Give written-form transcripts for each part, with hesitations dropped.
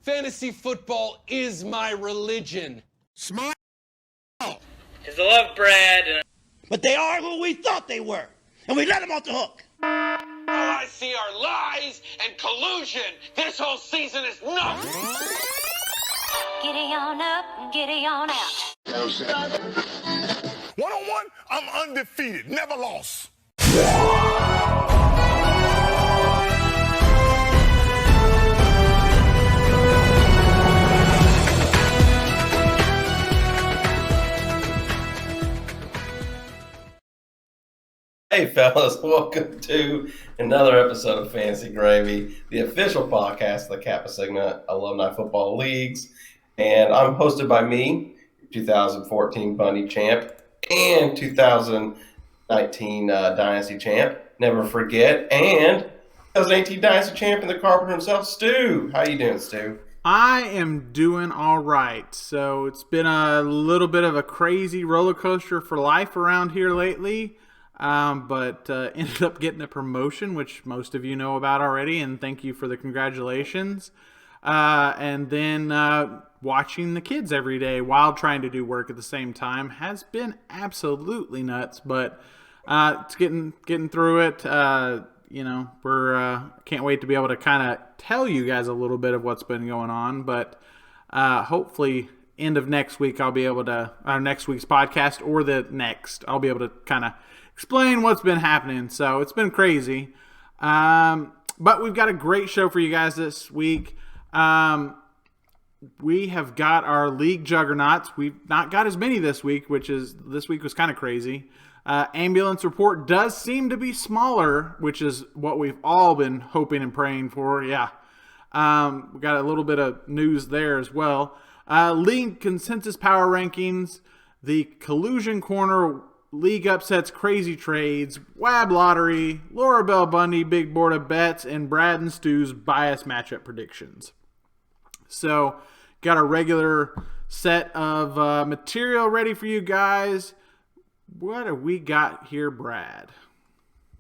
Fantasy football is my religion. Smile. Because I love Brad. But they are who we thought they were. And we let them off the hook. All I see are lies and collusion. This whole season is nuts. Giddy on up and giddy on out. One-on-one, I'm undefeated, never lost. Hey fellas, welcome to another episode of Fantasy Gravy, the official podcast of the Kappa Sigma Alumni Football Leagues. And I'm hosted by me, 2014 Bundy champ and 2019 Dynasty champ, never forget, and 2018 Dynasty champ and the Carpenter himself, Stu. How you doing, Stu? I am doing all right. So it's been a little bit of a crazy roller coaster for life around here lately. But ended up getting a promotion, which most of you know about already, and thank you for the congratulations. And then watching the kids every day while trying to do work at the same time has been absolutely nuts. But it's getting through it. We're can't wait to be able to kind of tell you guys a little bit of what's been going on. But hopefully, end of next week, I'll be able to next week's podcast or the next, I'll be able to kind of explain what's been happening. So it's been crazy. But we've got a great show for you guys this week. We have got our league juggernauts. We've not got as many this week, this week was kind of crazy. Ambulance report does seem to be smaller, which is what we've all been hoping and praying for. Yeah. We got a little bit of news there as well. League consensus power rankings, the collusion corner, league upsets, crazy trades, WAB lottery, Laura Bell Bundy, big board of bets, and Brad and Stu's bias matchup predictions. So, got a regular set of material ready for you guys. What have we got here, Brad?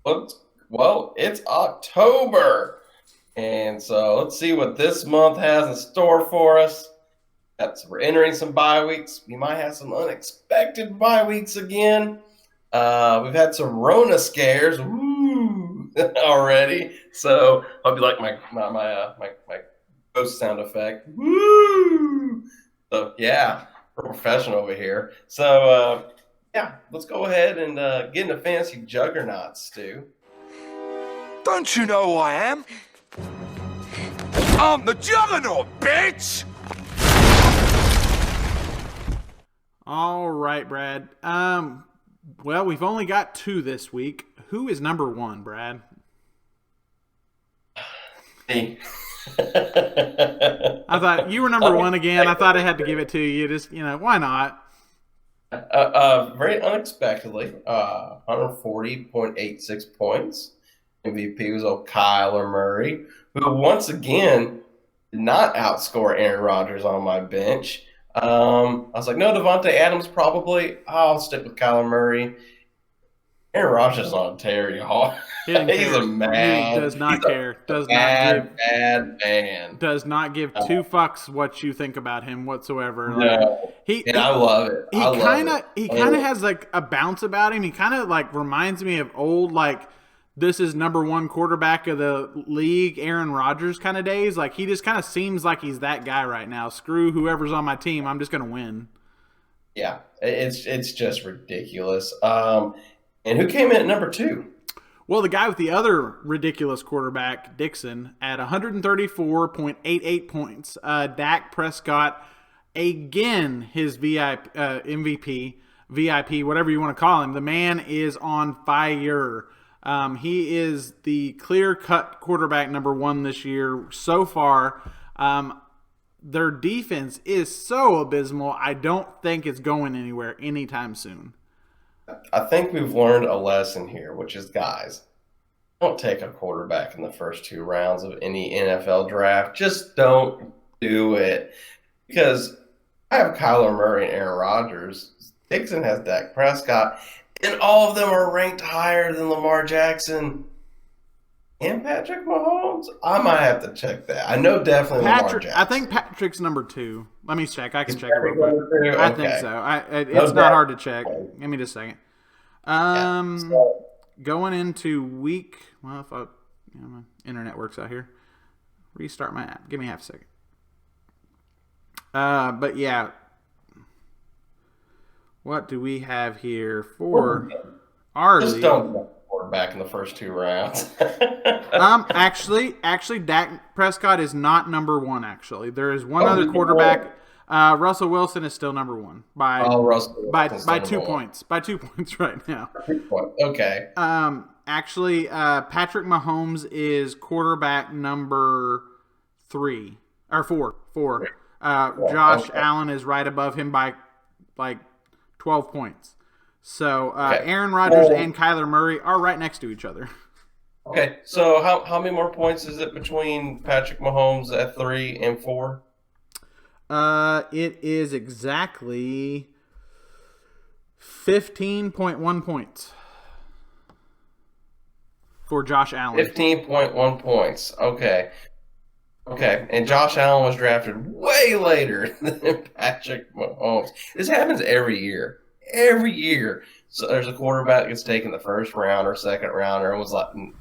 Well, it's October. And so let's see what this month has in store for us. We're entering some bye weeks. We might have some unexpected bye weeks again. We've had some Rona scares already. So I hope you like my ghost sound effect. Woo! So yeah, we're professional over here. So let's go ahead and get into fantasy juggernauts, Stu. Don't you know who I am? I'm the Juggernaut, bitch! All right, Brad. Well, we've only got 2 this week. Who is number 1, Brad? Me. I thought you were number 1 again. I thought I had to give it to you. Just, why not? Very unexpectedly, 140.86 points. MVP was old Kyler Murray, who once again did not outscore Aaron Rodgers on my bench. I was like, no, Devontae Adams probably. I'll stick with Kyler Murray. Aaron Rodgers is on a tear, y'all. He's a man. He does not care. Bad man. Does not give 2 fucks what you think about him whatsoever. No. I love it. He kind of has like a bounce about him. He kind of like reminds me of old this is number 1 quarterback of the league, Aaron Rodgers kind of days. Like, he just kind of seems like he's that guy right now. Screw whoever's on my team. I'm just going to win. Yeah, it's just ridiculous. And who came in at number 2? Well, the guy with the other ridiculous quarterback, Dixon, at 134.88 points. Dak Prescott, again, his MVP, whatever you want to call him. The man is on fire. He is the clear-cut quarterback number 1 this year so far. Their defense is so abysmal, I don't think it's going anywhere anytime soon. I think we've learned a lesson here, which is, guys, don't take a quarterback in the first 2 rounds of any NFL draft. Just don't do it. Because I have Kyler Murray and Aaron Rodgers. Dixon has Dak Prescott. And all of them are ranked higher than Lamar Jackson. And Patrick Mahomes? I might have to check that. I know definitely Lamar Patrick. Jackson. I think Patrick's number 2. Let me check. I can Is check it real quick. Patrick number 2? I think Okay. so. It's No not doubt. hard to check. Give me just a second. Going into week. Well, if my internet works out here. Restart my app. Give me half a second. But yeah. What do we have here for our Just league? don't go quarterback in the first 2 rounds. Actually, Dak Prescott is not number 1. Actually, there is one other quarterback. Russell Wilson is still number 1 by Russell by Wilson's by number 2 one. points. By 2 points right now. Okay. Actually, Patrick Mahomes is quarterback number 3 or 4. 4. Josh Allen is right above him by like 12 points. So Aaron Rodgers and Kyler Murray are right next to each other. Okay, so how many more points is it between Patrick Mahomes at 3 and 4? It is exactly 15.1 points for Josh Allen. 15.1 points. Okay, and Josh Allen was drafted way later than Patrick Mahomes. This happens every year. Every year. So there's a quarterback that gets taken the first round or second round, or was like, and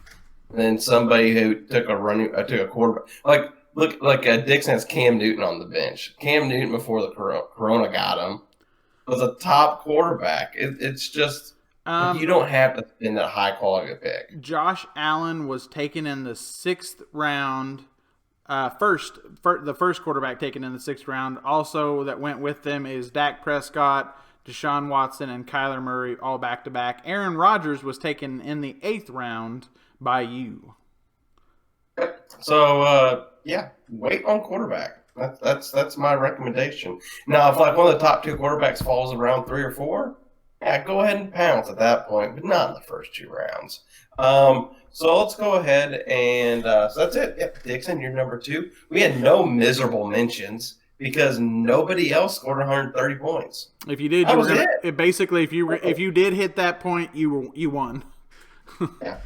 then somebody who took a quarterback. Look, Dixon has Cam Newton on the bench. Cam Newton, before the corona got him, was a top quarterback. It's just you don't have to spend that high quality pick. Josh Allen was taken in the 6th round. The first quarterback taken in the 6th round. Also, that went with them is Dak Prescott, Deshaun Watson, and Kyler Murray, all back to back. Aaron Rodgers was taken in the 8th round by you. So wait on quarterback. That's my recommendation. Now, if like one of the top 2 quarterbacks falls around 3 or 4, go ahead and pounce at that point, but not in the first 2 rounds. So let's go ahead and so that's it. Yep, Dixon, you're number 2. We had no miserable mentions because nobody else scored 130 points. If you did, basically if you did hit that point, you won. Yeah.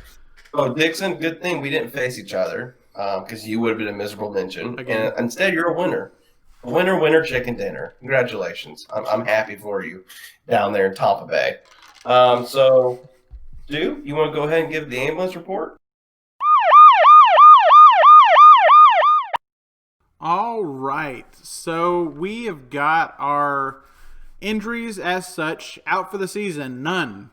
Oh, Dixon, good thing we didn't face each other because you would have been a miserable mention. Again. And instead, you're a winner. Winner, chicken dinner. Congratulations. I'm happy for you down there in Tampa Bay. So, Stu, you want to go ahead and give the ambulance report? All right. So we have got our injuries as such out for the season. None.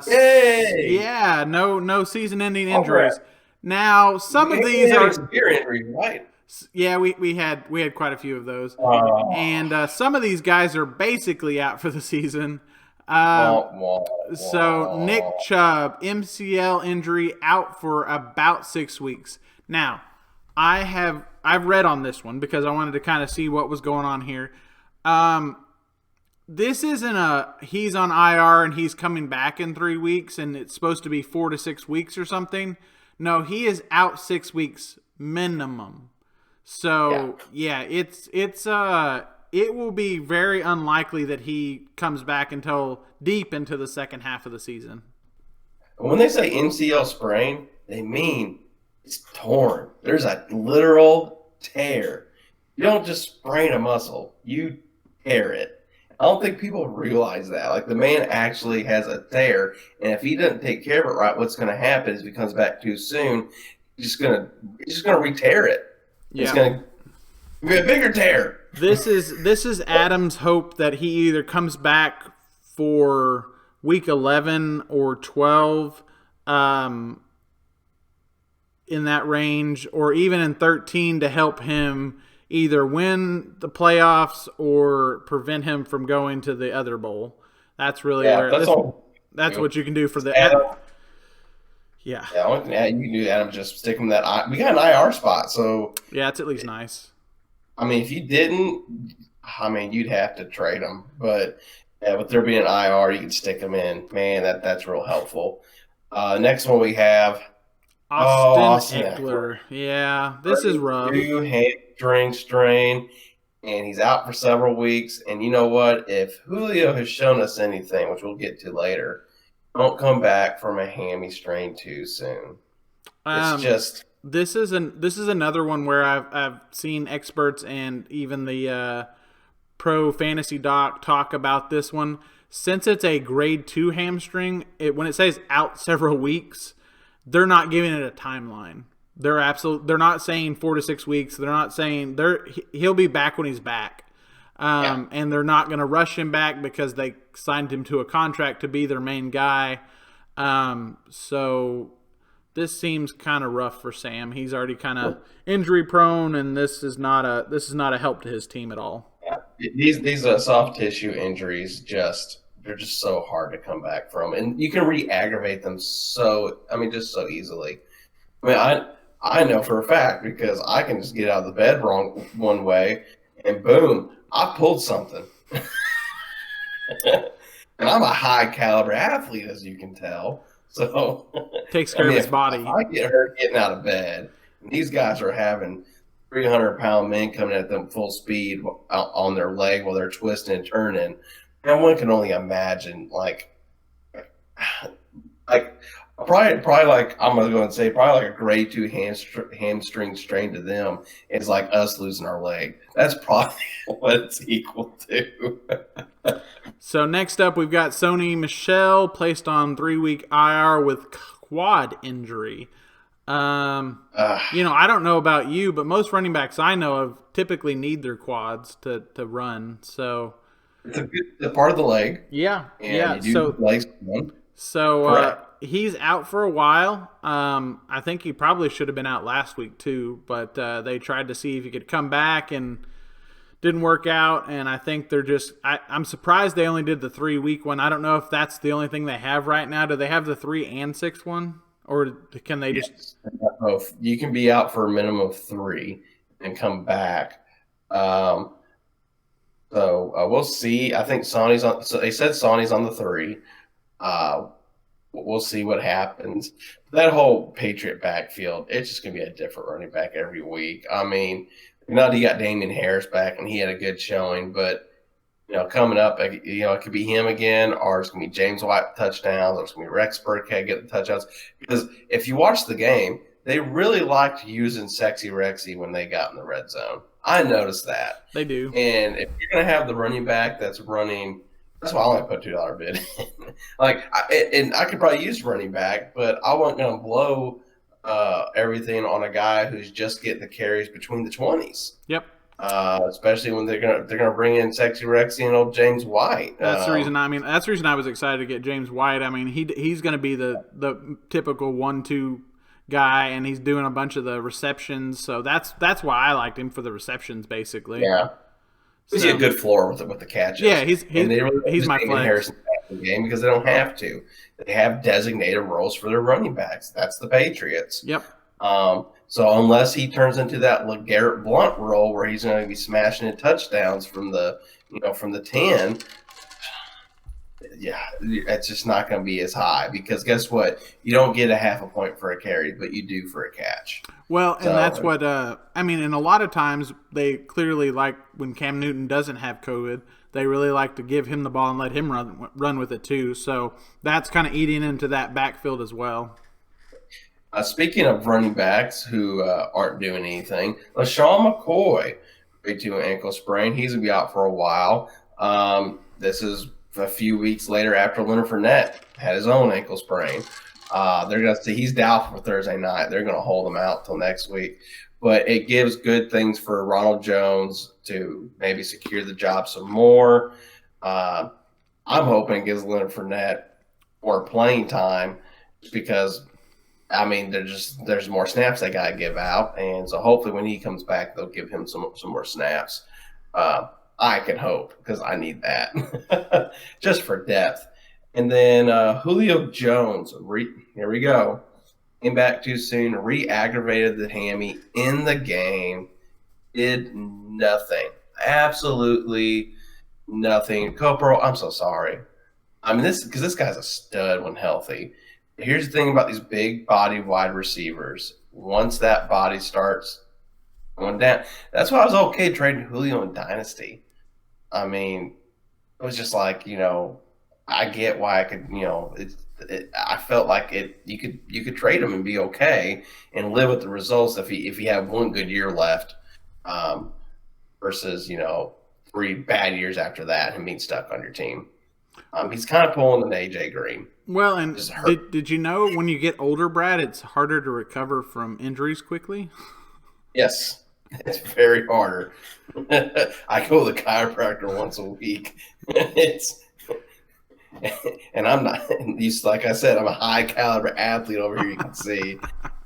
Yay! Yeah, no season-ending injuries. right. Now, some of these are severe injuries, right? yeah, we had quite a few of those, and some of these guys are basically out for the season. So Nick Chubb, MCL injury, out for about 6 weeks. Now, I've read on this one because I wanted to kind of see what was going on here. This isn't he's on IR and he's coming back in 3 weeks and it's supposed to be 4 to 6 weeks or something. No, he is out 6 weeks minimum. So yeah, it will be very unlikely that he comes back until deep into the second half of the season. When they say MCL sprain, they mean it's torn. There's a literal tear. You don't just sprain a muscle, you tear it. I don't think people realize that. Like, the man actually has a tear, and if he doesn't take care of it right, what's going to happen is if he comes back too soon, he's just gonna re-tear it. Yeah. It's going to be a bigger tear. This is Adam's hope that he either comes back for week 11 or 12 in that range, or even in 13 to help him either win the playoffs or prevent him from going to the other bowl. That's really that's what you can do for the Adam. Yeah. Yeah, the only thing you can do, Adam, just stick him in that. We got an IR spot, so Yeah, it's at least nice. I mean, if you didn't, you'd have to trade him. But yeah, with there being an IR, you can stick him in. Man, that's real helpful. Next one we have Austin Eckler. Yeah, this is rough. Hamstring strain, and he's out for several weeks. And you know what? If Julio has shown us anything, which we'll get to later, don't come back from a hammy strain too soon. It's just this is another one where I've seen experts and even the pro fantasy doc talk about this one. Since it's a grade 2 hamstring, when it says out several weeks, they're not giving it a timeline. They're not saying 4 to 6 weeks. They're not saying he'll be back when he's back. And they're not going to rush him back because they signed him to a contract to be their main guy. So this seems kind of rough for Sam. He's already kind of injury prone, and this is not a help to his team at all. These soft tissue injuries they're just so hard to come back from, and you can re-aggravate them just so easily. I mean, I know for a fact because I can just get out of the bed wrong one way, and boom, I pulled something. And I'm a high caliber athlete, as you can tell. So takes care of his body. If I get hurt getting out of bed, and these guys are having 300-pound men coming at them full speed on their leg while they're twisting and turning. And one can only imagine, probably like I'm gonna go and say probably like a grade 2 hamstring strain to them is like us losing our leg. That's probably what it's equal to. So next up, we've got Sony Michel placed on 3-week IR with quad injury. I don't know about you, but most running backs I know of typically need their quads to run. So it's a part of the leg. Yeah, and So he's out for a while. I think he probably should have been out last week too, but they tried to see if he could come back and didn't work out. And I think they're just I'm surprised they only did the 3-week one. I don't know if that's the only thing they have right now. Do they have the 3 and 6 one? Or can they just both? You can be out for a minimum of 3 and come back. So we'll see. I think Sonny's on. So they said Sonny's on the 3. We'll see what happens. That whole Patriot backfield, it's just gonna be a different running back every week. I mean, you got Damian Harris back and he had a good showing, but coming up, it could be him again, or it's going to be James White touchdowns, or it's going to be Rex Burkhead get the touchdowns. Because if you watch the game, they really liked using Sexy Rexy when they got in the red zone. I noticed that. They do. And if you're going to have the running back that's running, that's why I only put $2 bid in. I could probably use running back, but I wasn't going to blow everything on a guy who's just getting the carries between the 20s. Yep. Especially when they're gonna bring in Sexy Rexy and old James White. That's the reason. That's the reason I was excited to get James White. I mean, he's going to be the typical 1-2 guy, and he's doing a bunch of the receptions. So that's why I liked him for the receptions, basically. Yeah, he's a good floor with the catches. Yeah, he's my flex. Harrison back in the game because they don't have to. They have designated roles for their running backs. That's the Patriots. Yep. So unless he turns into that LeGarrette Blount role where he's going to be smashing in touchdowns from the 10, it's just not going to be as high because guess what? You don't get a half a point for a carry, but you do for a catch. Well, and that's what and a lot of times they clearly like when Cam Newton doesn't have COVID, they really like to give him the ball and let him run with it too. So that's kind of eating into that backfield as well. Speaking of running backs who aren't doing anything, LaShawn McCoy, grade 2 ankle sprain. He's going to be out for a while. This is a few weeks later after Leonard Fournette had his own ankle sprain. They're going to see he's doubtful for Thursday night. They're going to hold him out till next week. But it gives good things for Ronald Jones to maybe secure the job some more. I'm hoping it gives Leonard Fournette more playing time because – there's more snaps they got to give out, and so hopefully when he comes back, they'll give him some more snaps. I can hope because I need that just for depth. And then Julio Jones, here we go, came back too soon, re-aggravated the hammy in the game, did nothing, absolutely nothing. Copro, I'm so sorry. This guy's a stud when healthy. Here's the thing about these big body wide receivers. Once that body starts going down, that's why I was okay trading Julio in Dynasty. It was just like, I get why I could, I felt like you could trade him and be okay and live with the results if he had one good year left, versus 3 bad years after that and being stuck on your team. He's kind of pulling an AJ Green. Well, and did you know when you get older, Brad, it's harder to recover from injuries quickly? Yes, it's very harder. I go to the chiropractor once a week. And I'm not, like I said, I'm a high caliber athlete over here, you can see.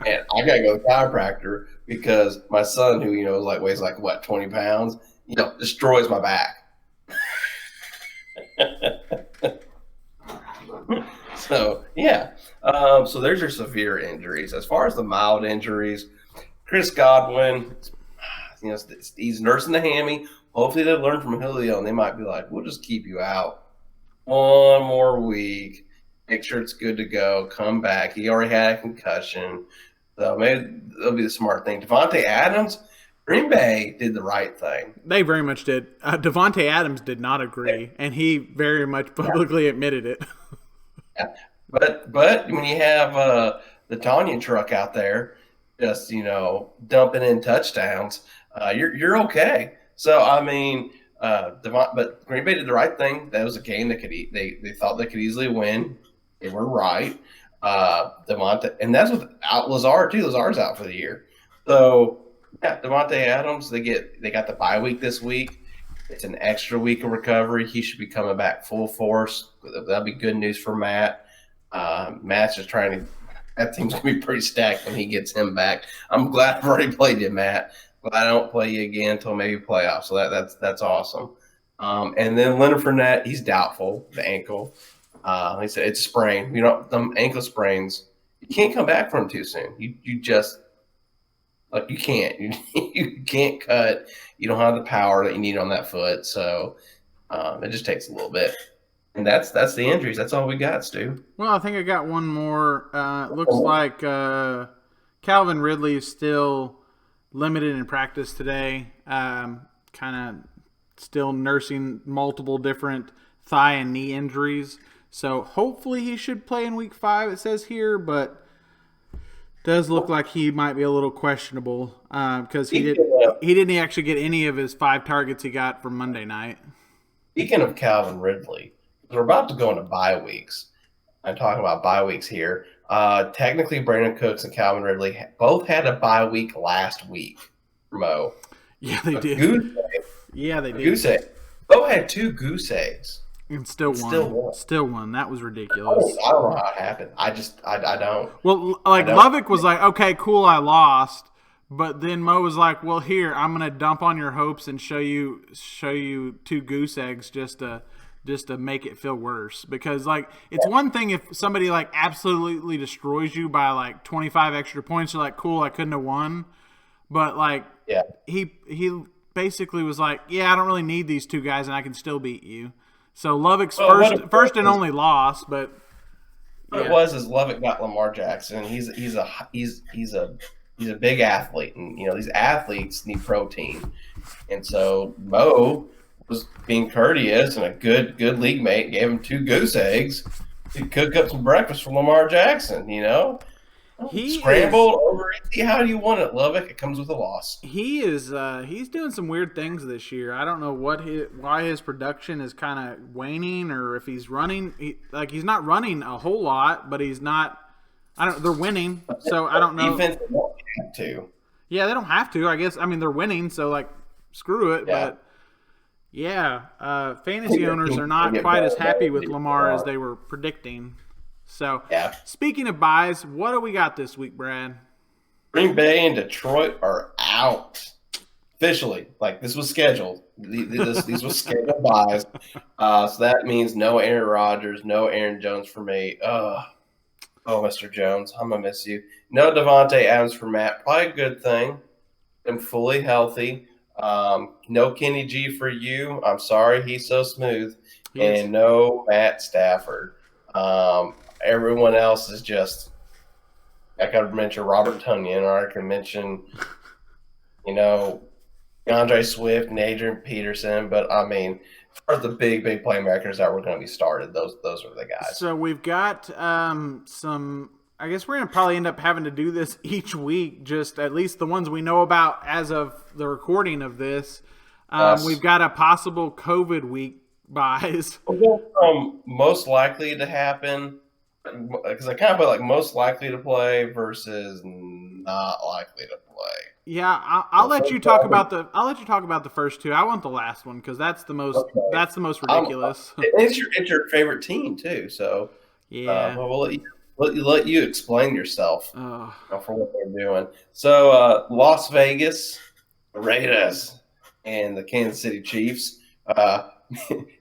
And I got to go to the chiropractor because my son, who, weighs 20 pounds, destroys my back. So, yeah. So there's your severe injuries. As far as the mild injuries, Chris Godwin, he's nursing the hammy. Hopefully they learn from Julio, and they might be like, we'll just keep you out 1 more week, make sure it's good to go, come back. He already had a concussion, so maybe that'll be the smart thing. Davante Adams, Green Bay did the right thing. They very much did. Davante Adams did not agree, and he very much publicly admitted it. Yeah. But when you have the Tanya truck out there just, dumping in touchdowns, you're okay. So, I mean – but Green Bay did the right thing. That was a game that they thought they could easily win. They were right. Devontae, and that's without Lazard too. Lazard's out for the year. So yeah, Davante Adams, they got the bye week this week. It's an extra week of recovery. He should be coming back full force. That'll be good news for Matt. Matt's just trying to. That team's gonna be pretty stacked when he gets him back. I'm glad I've already played you, Matt. But I don't play you again until maybe playoffs. So that's awesome. And then Leonard Fournette, he's doubtful, the ankle. He said it's sprained. Them ankle sprains, you can't come back from them too soon. You just you can't. You can't cut. You don't have the power that you need on that foot. So it just takes a little bit. And that's the injuries. That's all we got, Stu. Well, I think I got one more. Looks like Calvin Ridley is still limited in practice today, kind of still nursing multiple different thigh and knee injuries. So hopefully he should play in week 5, it says here, but does look like he might be a little questionable because he didn't actually get any of his 5 targets he got from Monday night. Speaking of Calvin Ridley, we're about to go into bye weeks. I'm talking about bye weeks here. Technically, Brandon Cooks and Calvin Ridley both had a bye week last week, Mo. Yeah, they did. They did. Goose egg. Bo had 2 goose eggs. And still won. That was ridiculous. I don't know how it happened. I don't. Well, Lovick was like, okay, cool, I lost. But then Mo was like, well, here, I'm going to dump on your hopes and show you 2 goose eggs just to make it feel worse. Because, it's one thing if somebody, absolutely destroys you by, 25 extra points. You're like, cool, I couldn't have won. But, he basically was like, yeah, I don't really need these 2 guys, and I can still beat you. So, Lovick's first and only loss, but yeah. What it was is Lovick got Lamar Jackson. He's a big athlete, and, these athletes need protein. And so, Mo was being courteous and a good league mate, gave him 2 goose eggs to cook up some breakfast for Lamar Jackson, He scrambled over easy. How do you want it, Lovick? It comes with a loss. He is he's doing some weird things this year. I don't know why his production is kind of waning, or if he's running. He's not running a whole lot, but he's not. They're winning, so I don't know. Defense don't have to. Yeah, they don't have to. I guess. I mean, they're winning, so screw it. Yeah. But yeah, fantasy owners are not quite as happy with Lamar as they were predicting. So, Speaking of buys, what do we got this week, Brad? Green Bay and Detroit are out officially. This was scheduled. These were scheduled buys. So that means no Aaron Rodgers, no Aaron Jones for me. Oh, Mr. Jones, I'm gonna miss you. No Davante Adams for Matt. Probably a good thing. I'm fully healthy. No Kenny G for you. I'm sorry, he's so smooth. Yes. And no Matt Stafford. Everyone else is just, I got to mention Robert Tonyan, or I can mention, DeAndre Swift and Adrian Peterson. But I mean, as far as the big playmakers that were going to be started, those are the guys. So we've got some. I guess we're going to probably end up having to do this each week, just at least the ones we know about as of the recording of this. Yes. We've got a possible COVID week buys. We'll go from most likely to happen, because I kind of put like most likely to play versus not likely to play. Yeah, I'll let you talk about the. I'll let you talk about the first two. I want the last one because that's the most. Okay. That's the most ridiculous. It's your favorite team too, so Yeah. we'll let you explain yourself for what they're doing. So Las Vegas Raiders and the Kansas City Chiefs.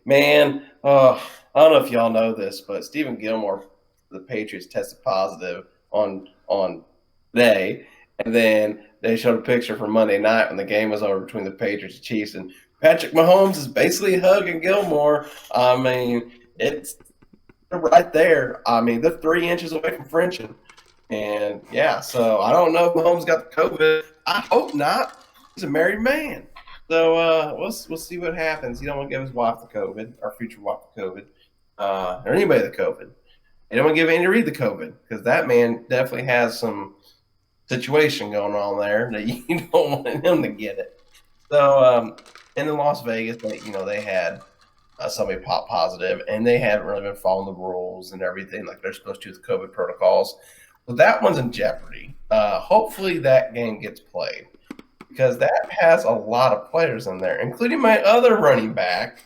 Man, I don't know if y'all know this, but Stephen Gilmore, the Patriots, tested positive on today, and then they showed a picture from Monday night when the game was over between the Patriots and Chiefs, and Patrick Mahomes is basically hugging Gilmore. I mean, it's right there. I mean, they're 3 inches away from Frenching. And, yeah, so I don't know if Mahomes got the COVID. I hope not. He's a married man. So we'll see what happens. He don't want to give his wife the COVID, our future wife the COVID, or anybody the COVID. He don't want to give Andy Reid the COVID because that man definitely has some situation going on there that you don't want him to get it. So in Las Vegas, they had somebody pop positive, and they haven't really been following the rules and everything like they're supposed to with COVID protocols. So that one's in jeopardy. Hopefully that game gets played because that has a lot of players in there, including my other running back,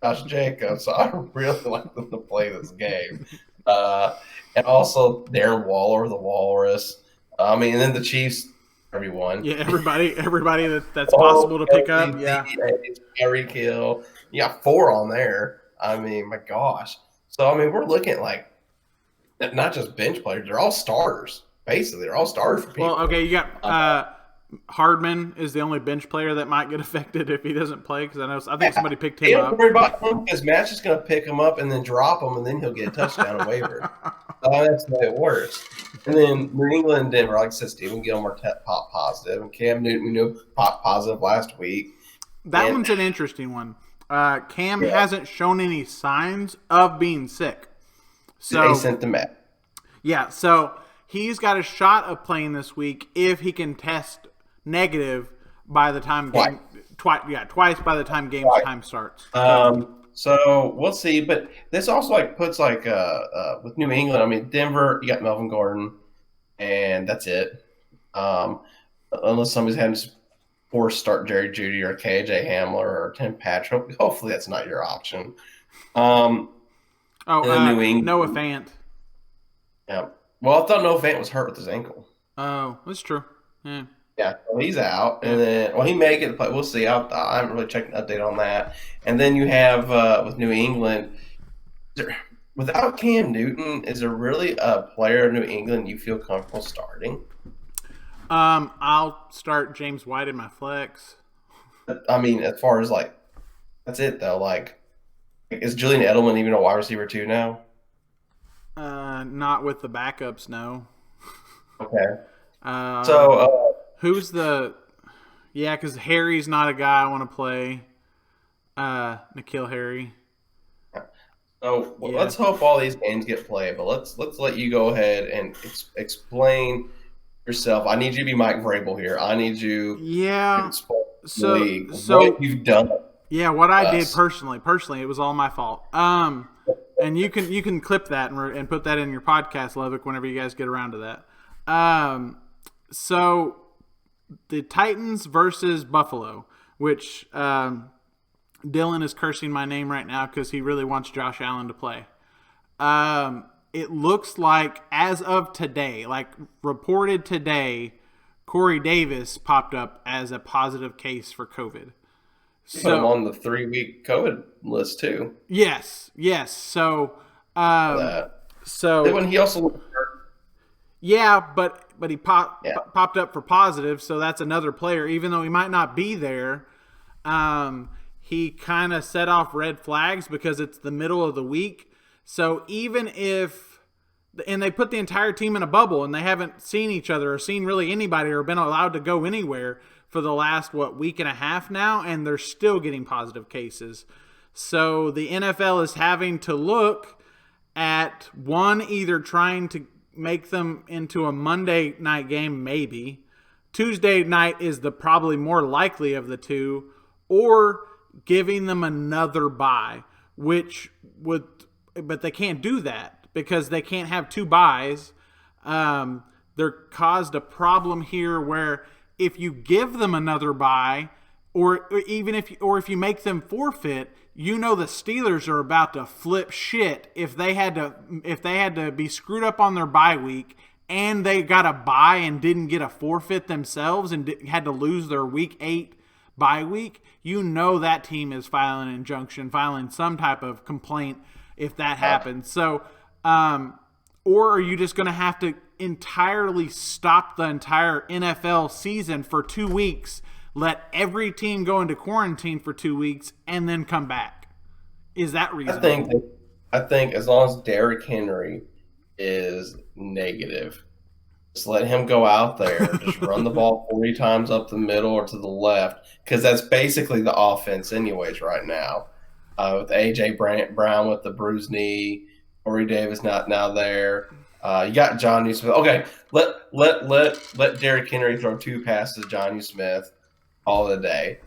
Josh Jacobs. So I really like them to play this game. And also Darren Waller, the Walrus. And then the Chiefs, everyone. Yeah, everybody that's possible to pick up. Yeah. Tyreek Hill. You got 4 on there. I mean, my gosh. So, I mean, we're looking at like not just bench players. They're all starters. Basically, they're all starters for people. Well, okay, you got Hardman is the only bench player that might get affected if he doesn't play because I think somebody picked him up. Don't worry about him because Matt's just going to pick him up and then drop him, and then he'll get a touchdown and waiver. That's the way it works. And then New England and Denver, like I said, Stephen Gilmore popped positive, and Cam Newton, we knew, popped positive last week. That one's an interesting one. Cam hasn't shown any signs of being sick. So they sent them back. Yeah, so he's got a shot of playing this week if he can test negative by the time twice by the time game time starts. So we'll see, but this also puts with New England. I mean, Denver, you got Melvin Gordon, and that's it. Unless somebody's having to force start Jerry Jeudy or KJ Hamler or Tim Patrick. Hopefully, that's not your option. New England, Noah Fant. Yeah. Well, I thought Noah Fant was hurt with his ankle. Oh, that's true. Yeah. Yeah, well, he's out, and then he may get to play. We'll see. I haven't really checked an update on that. And then you have with New England, without Cam Newton, is there really a player in New England you feel comfortable starting? I'll start James White in my flex. I mean, as far as that's it though. Is Julian Edelman even a wide receiver too now? Not with the backups, no. Okay. Who's the? Yeah, because Harry's not a guy I want to play. N'Keal Harry. So let's hope all these games get played. But let's let you go ahead and explain yourself. I need you to be Mike Vrabel here. I need you. Yeah. So what you've done. Yeah, what I did personally, it was all my fault. And you can clip that and put that in your podcast, Levick, whenever you guys get around to that. So the Titans versus Buffalo, which Dylan is cursing my name right now because he really wants Josh Allen to play. It looks like as of today, reported today, Corey Davis popped up as a positive case for COVID. So I'm on the 3-week COVID list too. Yes. So when he also hurt. Yeah, but he popped up for positive, so that's another player. Even though he might not be there, he kind of set off red flags because it's the middle of the week. So even if – and they put the entire team in a bubble and they haven't seen each other or seen really anybody or been allowed to go anywhere for the last, week and a half now, and they're still getting positive cases. So the NFL is having to look at, one, either trying to make them into a Monday night game, maybe. Tuesday night is the probably more likely of the two, or giving them another bye, but they can't do that because they can't have two byes. They're caused a problem here where if you give them another bye, or if you make them forfeit, the Steelers are about to flip shit if they had to be screwed up on their bye week and they got a bye and didn't get a forfeit themselves and had to lose their week 8 bye week. That team is filing an injunction, filing some type of complaint if that happens. So, or are you just going to have to entirely stop the entire NFL season for 2 weeks, let every team go into quarantine for 2 weeks, and then come back? Is that reasonable? I think as long as Derrick Henry is negative, just let him go out there, just run the ball 40 times up the middle or to the left, because that's basically the offense anyways right now. With A.J. Brown with the bruised knee, Corey Davis not now there. You got Jonnu Smith. Okay, let Derrick Henry throw 2 passes to Jonnu Smith all the day.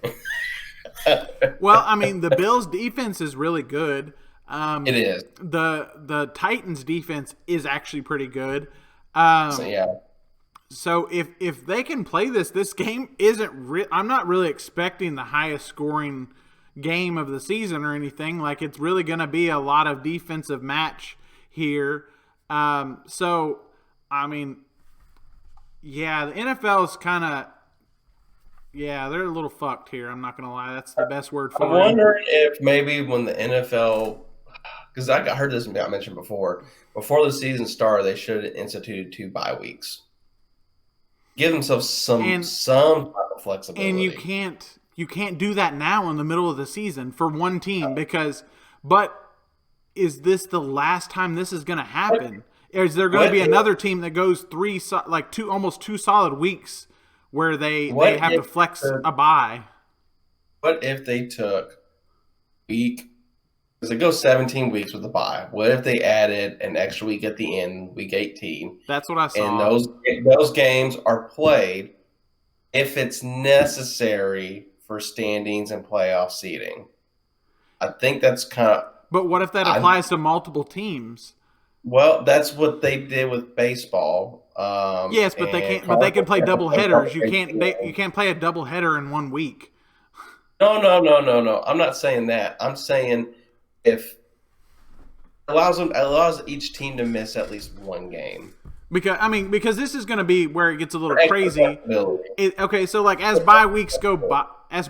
Well, I mean, the Bills' defense is really good. It is. The Titans' defense is actually pretty good. So if they can play this game isn't. I'm not really expecting the highest scoring game of the season or anything. Like, it's really going to be a lot of defensive match here. So I mean, yeah, the NFL is kind of. Yeah, they're a little fucked here. I'm not going to lie. That's the best word for it. I'm wondering if maybe when the NFL – because I heard this mentioned before the season started, they should have instituted 2 bye weeks. Give themselves some type of flexibility. And you can't do that now in the middle of the season for one team but is this the last time this is going to happen? Is there going to be another team that goes almost 2 solid weeks where they have to flex a bye? What if they took week – because it goes 17 weeks with the bye. What if they added an extra week at the end, week 18? That's what I saw. And those games are played if it's necessary for standings and playoff seeding. I think that's kind of – But what if that applies to multiple teams? Well, that's what they did with baseball. Yes, but they can't. But they can play double headers. You can't play a double header in 1 week. No. I'm not saying that. I'm saying if it allows each team to miss at least 1 game. Because this is going to be where it gets a little crazy. Okay, so like as bye weeks go by, it's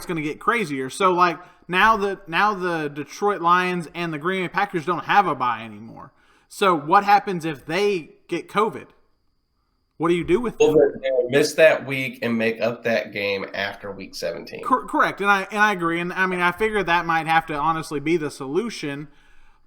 going to get crazier. So like now the Detroit Lions and the Green Bay Packers don't have a bye anymore. So what happens if they get COVID? What do you do with them? Well, they'll miss that week and make up that game after week 17. Correct, and I agree. And I mean, I figure that might have to honestly be the solution.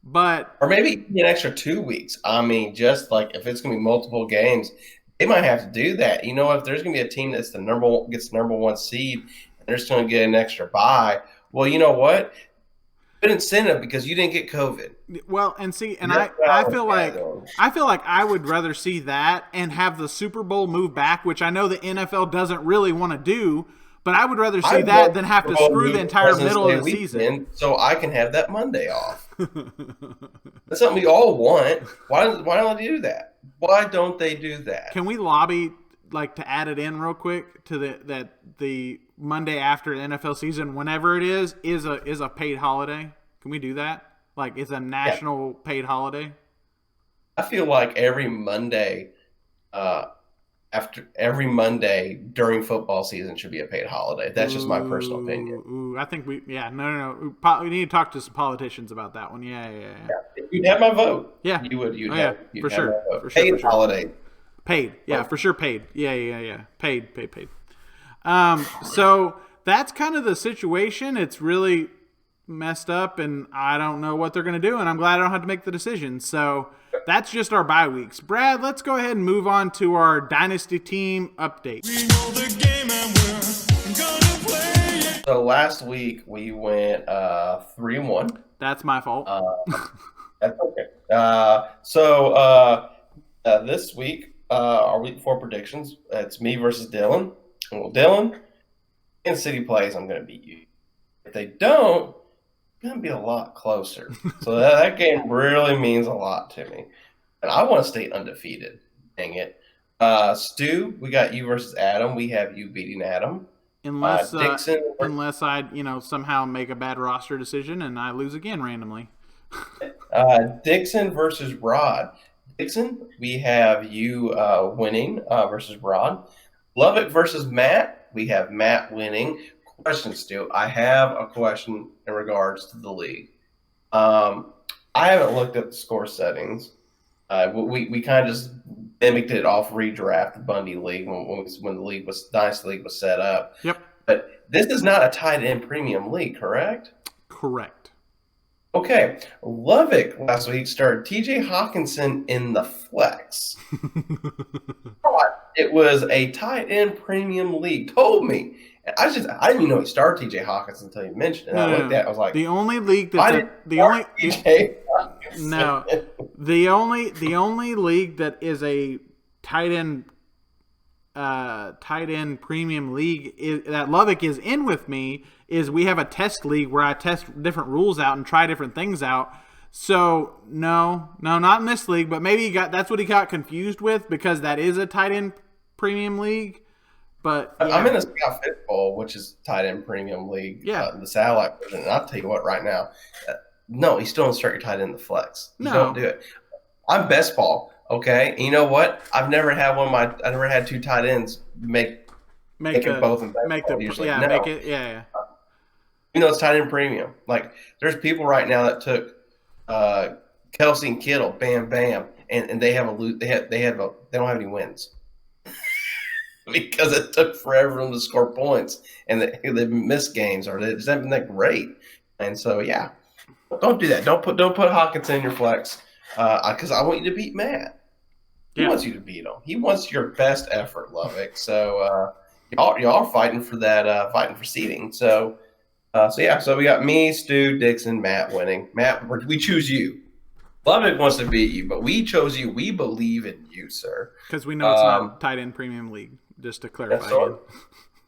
But or maybe an extra 2 weeks. I mean, just like if it's going to be multiple games, they might have to do that. If there's going to be a team that's gets the number 1 seed and they're just going to get an extra bye, well, you know what? Good incentive because you didn't get COVID. Well, and see, and I feel like I would rather see that and have the Super Bowl move back, which I know the NFL doesn't really want to do. But I would rather see that than have to screw the entire middle of the season. So I can have that Monday off. That's something we all want. Why don't they do that? Why don't they do that? Can we lobby to add it in real quick to the Monday after the NFL season, whenever it is a paid holiday? Can we do that? Like it's a national paid holiday? I feel like every Monday during football season should be a paid holiday. That's just my personal opinion. I think we need to talk to some politicians about that one. Yeah. You'd have my vote. Yeah, you would. You'd for sure. Paid holiday. Paid. Yeah, for sure. Paid. Yeah. Paid. So that's kind of the situation. It's really messed up, and I don't know what they're going to do, and I'm glad I don't have to make the decision. So that's just our bye weeks. Brad, let's go ahead and move on to our Dynasty team update. We know the game and So last week we went 3-1. That's my fault. That's okay. This week, our week 4 predictions, it's me versus Dylan. Well, Dylan, in City plays, I'm going to beat you. If they don't, it's going to be a lot closer. So that game really means a lot to me. And I want to stay undefeated. Dang it. Stu, we got you versus Adam. We have you beating Adam. Unless Dixon, unless I somehow make a bad roster decision and I lose again randomly. Dixon versus Rod. Dixon, we have you winning versus Rod. Lubbock versus Matt. We have Matt winning. Question, Stu. I have a question in regards to the league. I haven't looked at the score settings. We kind of just mimicked it off redraft, the Bundy League, when the league was Dynasty League was set up. Yep. But this is not a tight end premium league, correct? Correct. Okay. Lubbock last week started TJ Hawkinson in the flex. It was a tight end premium league. Told me. And I didn't even know he started TJ Hawkinson until you mentioned it. And I looked at it, I was like, the only league that the only league that is a tight end premium league that Lubbock is in with me is we have a test league where I test different rules out and try different things out. So no, not in this league, but maybe that's what he got confused with because that is a tight end premium league. But yeah. I'm in the Scout Fit Bowl, which is tight end premium league. Yeah, the satellite version. And I'll tell you what, right now, no, you still don't start your tight end in the flex. You no. don't do it. I'm best ball. Okay, and you know what? I've never had I never had 2 tight ends make it both in best ball. Usually, no. Make it, yeah. You know, it's tight end premium. Like, there's people right now that took Kelsey and Kittle, bam, and they have they don't have any wins because it took forever for them to score points, and they missed games or they just haven't been that great. And so, yeah, don't do that. Don't put Hawkinson in your flex because I want you to beat Matt. He wants you to beat him. He wants your best effort, Lubbock. So y'all are fighting for that, fighting for seeding. So we got me, Stu, Dixon, Matt winning. Matt, we choose you. Lubbock wants to beat you, but we chose you. We believe in you, sir. Because we know it's not tight end premium league. Just to clarify. So,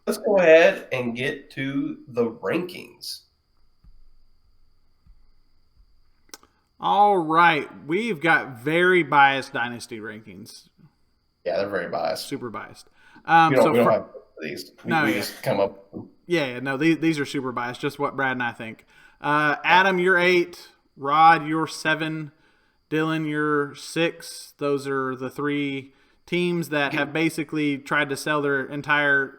let's go ahead and get to the rankings. All right, we've got very biased dynasty rankings. Yeah, they're very biased. Super biased. We don't have these. We just come up. No, these are super biased. Just what Brad and I think. Adam, you're 8. Rod, you're 7. Dylan, you're 6. Those are the 3 teams that have basically tried to sell their entire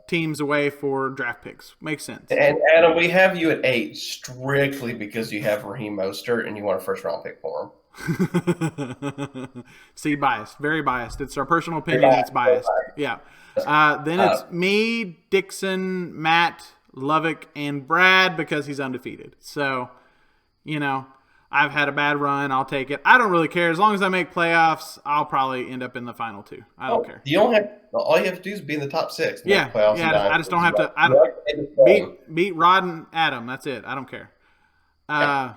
teams away for draft picks. Makes sense. And Adam, we have you at 8 strictly because you have Raheem Mostert and you want a first-round pick for him. See, biased. Very biased. It's our personal opinion. It's biased. Yeah. Then it's me, Dixon, Matt, Lubbock, and Brad because he's undefeated. So, I've had a bad run. I'll take it. I don't really care. As long as I make playoffs, I'll probably end up in the final 2. I don't care. All you have to do is be in the top 6. Yeah. I just don't have to. Beat Rod and Adam. That's it. I don't care. Yeah.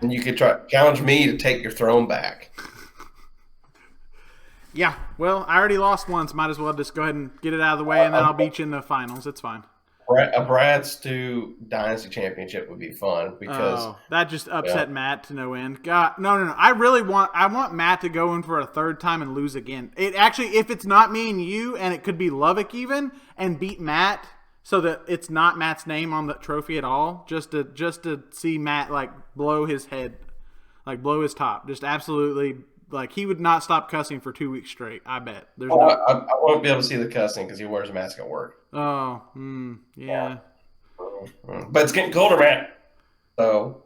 And you could try challenge me to take your throne back. Yeah. Well, I already lost once. Might as well just go ahead and get it out of the way, and then I'll beat you in the finals. It's fine. A Brad Stu Dynasty Championship would be fun because that just upset Matt to no end. God, no. I want Matt to go in for a 3rd time and lose again. It actually, if it's not me and you, and it could be Lubbock even, and beat Matt, so that it's not Matt's name on the trophy at all, just to see Matt blow his head, blow his top, just absolutely. He would not stop cussing for 2 weeks straight. I bet. I won't be able to see the cussing because he wears a mask at work. Oh, yeah. But it's getting colder, man. So,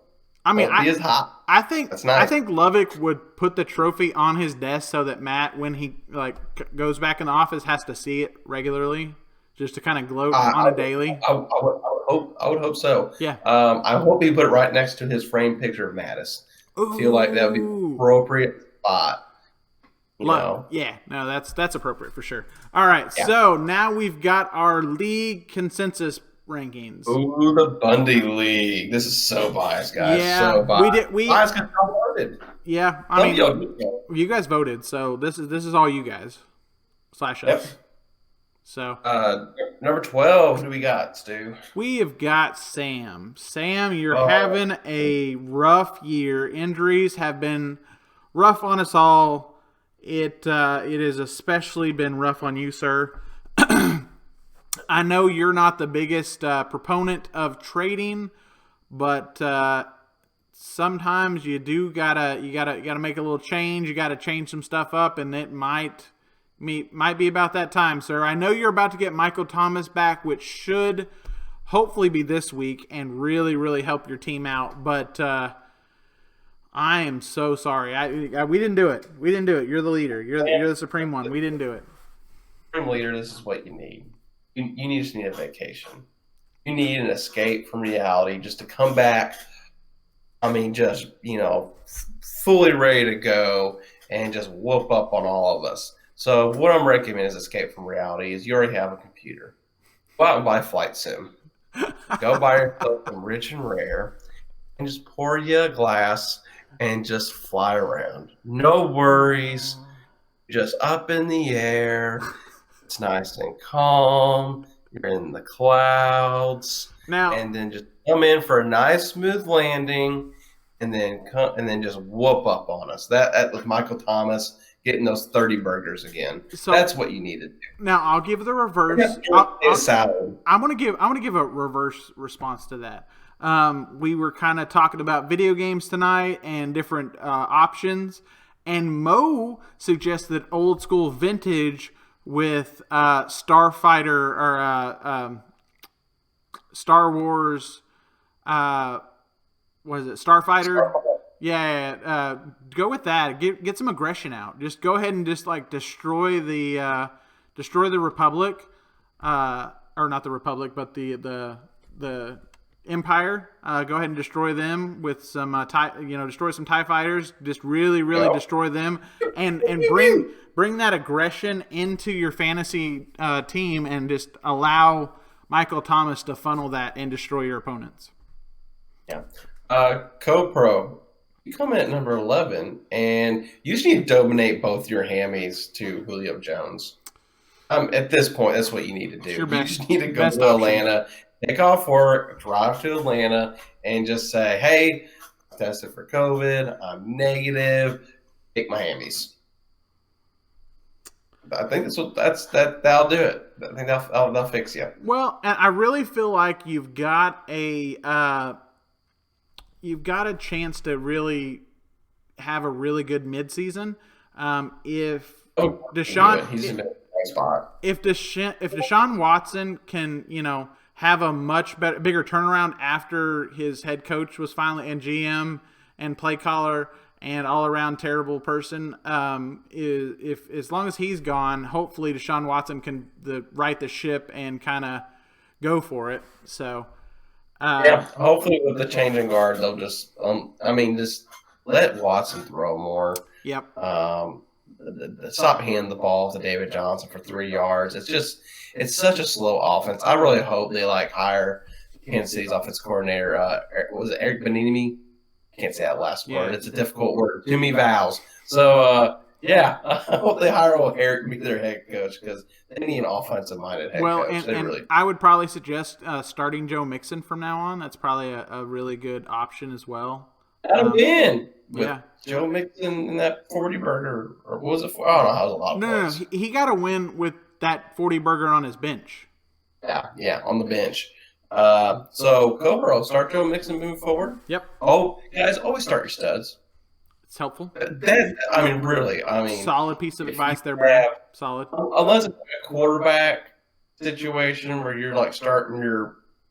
he is hot. I think Lubbock would put the trophy on his desk so that Matt, when he goes back in the office, has to see it regularly, just to kind of gloat on a daily. I would hope so. Yeah. I hope he put it right next to his framed picture of Mattis. I feel like that would be an appropriate spot. Yeah, no, that's appropriate for sure. All right, so now we've got our league consensus rankings. Ooh, the Bundy League. This is so biased, guys. Yeah, so biased. we biased 'cause y'all voted. Yeah, I mean, Y'all. you guys voted, so this is all you guys / us. Yep. So Number 12, who do we got, Stu? we have got Sam. Sam, you're Oh. having a rough year. Injuries have been rough on us all. It has especially been rough on you, sir. I know you're not the biggest proponent of trading, but sometimes you gotta make a little change. You gotta change some stuff up, and it might be about that time, sir. I know you're about to get Michael Thomas back, which should hopefully be this week and really, really help your team out. But I am so sorry. We didn't do it. We didn't do it. You're the leader. You're the supreme one. We didn't do it. Supreme leader, this is what you need. You just need a vacation. You need an escape from reality just to come back. I mean, just, fully ready to go and just whoop up on all of us. So what I'm recommending as escape from reality is you already have a computer. Go out and buy Flight Sim. Go buy yourself some Rich and Rare and just pour you a glass and just fly around. No worries. Just up in the air. It's nice and calm. You're in the clouds. Now, And then just come in for a nice smooth landing and then just whoop up on us. That with Michael Thomas getting those 30 burgers again. So- that's what you need to do. now I'll give the reverse. Salad. I'm gonna give a reverse response to that. We were kind of talking about video games tonight and different options, and Mo suggested old school vintage with Starfighter or Star Wars. What is it? Starfighter. Yeah, go with that. Get some aggression out. Just go ahead and just destroy the Republic, or not the Republic, but the Empire. Go ahead and destroy them with some destroy some TIE fighters. Just really destroy them, and bring that aggression into your fantasy team, and just allow Michael Thomas to funnel that and destroy your opponents. Yeah. CoPro, you come in at number 11, and you just need to donate both your hammies to Julio Jones. At this point, that's what you need to do. Your You just need to go best to option. Atlanta, take off work, drive to Atlanta, and just say, hey, I tested for COVID. I'm negative. Take my hammies. I think that'll do it. I think that'll fix you. Well, and I really feel like you've got a chance to really have a really good midseason. If Deshaun, He's in a nice spot. if Deshaun Watson can, have a much bigger turnaround after his head coach was finally and GM and play caller and all around terrible person, if as long as he's gone, hopefully Deshaun Watson can right the ship and kind of go for it. So. Yeah, hopefully with the changing guard, they'll just just let Watson throw more. Yep. Stop handing the ball to David Johnson for 3 yards. It's such a slow offense. I really hope they hire Kansas City's offensive coordinator. Was it Eric Bieniemy? Can't say that last word. Yeah. It's a difficult word. Too many vowels. So I hope they hire Eric to be their head coach because they need an offensive-minded head coach. And I would probably suggest starting Joe Mixon from now on. That's probably a really good option as well. Adam in with yeah. Joe Mixon and that 40 burger, or what was it? I don't know. It was a lot of No. points. He got a win with that 40 burger on his bench. Yeah, on the bench. So Cobra, start Joe Mixon moving forward. Yep. Oh, guys, always start your studs. It's helpful. Really. Solid piece of advice you there, Brad. have- Solid. Unless it's a quarterback situation where you're starting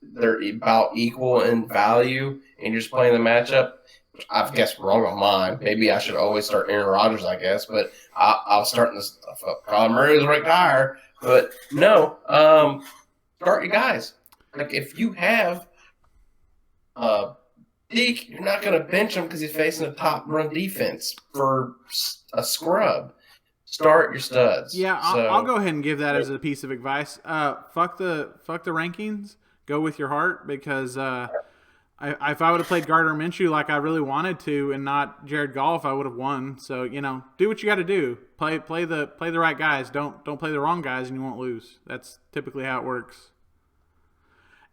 they're about equal in value and you're just playing the matchup. Which I guess wrong on mine. Maybe I should always start Aaron Rodgers, I guess, but I was starting this stuff up. Colin Murray was right higher, but no. Start your guys. If you have Deke, you're not going to bench him because he's facing a top run defense for a scrub. Start your studs. Yeah, I'll go ahead and give that as a piece of advice. Fuck the rankings. go with your heart because if I would have played Gardner Minshew like I really wanted to and not Jared Goff, I would have won. So, do what you got to do. Play the right guys. Don't play the wrong guys and you won't lose. That's typically how it works.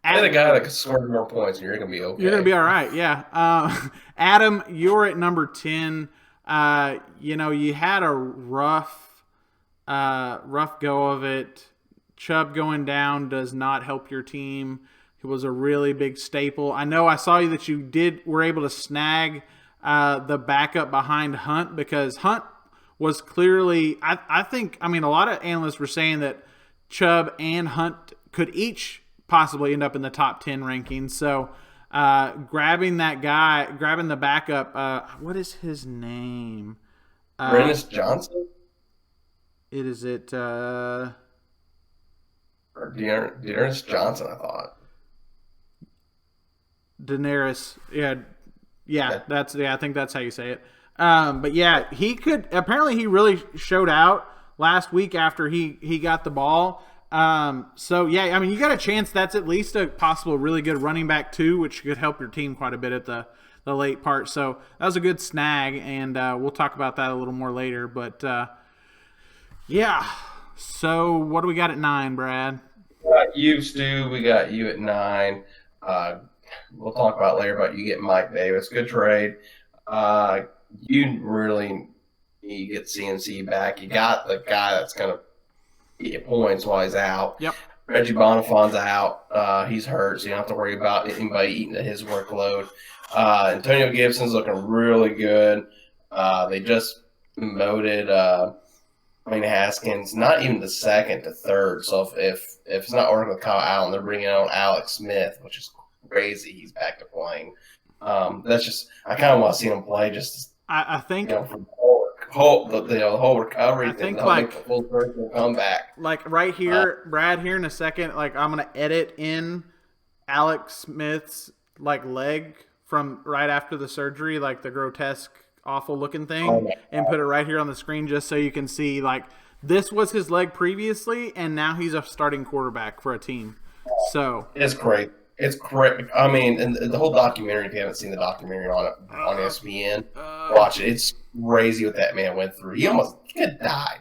Play the guy that can score more points and you're going to be okay. You're going to be all right, yeah. Adam, you're at number 10. You had a rough go of it. Chubb going down does not help your team. It was a really big staple. I know I saw you that you were able to snag the backup behind Hunt because Hunt was clearly, I think, a lot of analysts were saying that Chubb and Hunt could each possibly end up in the top 10 rankings. So grabbing the backup, what is his name? Dennis Johnson? Is it or Dearness Johnson, I thought. Daenerys, I think that's how you say it. But yeah, he really showed out last week after he got the ball. So yeah, you got a chance. That's at least a possible really good running back too, which could help your team quite a bit at the late part. So that was a good snag, and we'll talk about that a little more later. But yeah, so what do we got at 9, Brad? We got you, Stu. We got you at 9. We'll talk about later about you getting Mike Davis. Good trade. You really need to get CMC back. You got the guy that's going to get you points while he's out. Yep. Reggie Bonifon's out. He's hurt, so you don't have to worry about anybody eating at his workload. Antonio Gibson's looking really good. They just promoted Wayne Haskins, not even the second to third. So if it's not working with Kyle Allen, they're bringing on Alex Smith, which is crazy. He's back to playing. That's just I kind of want to see him play. Just I think from the whole recovery. I think make the full circle comeback. Like right here, Brad. Here in a second, I'm gonna edit in Alex Smith's leg from right after the surgery, the grotesque, awful looking thing, and put it right here on the screen just so you can see this was his leg previously, and now he's a starting quarterback for a team. So it's great. It's great. And the whole documentary, if you haven't seen the documentary on ESPN, watch it. It's crazy what that man went through. He almost died.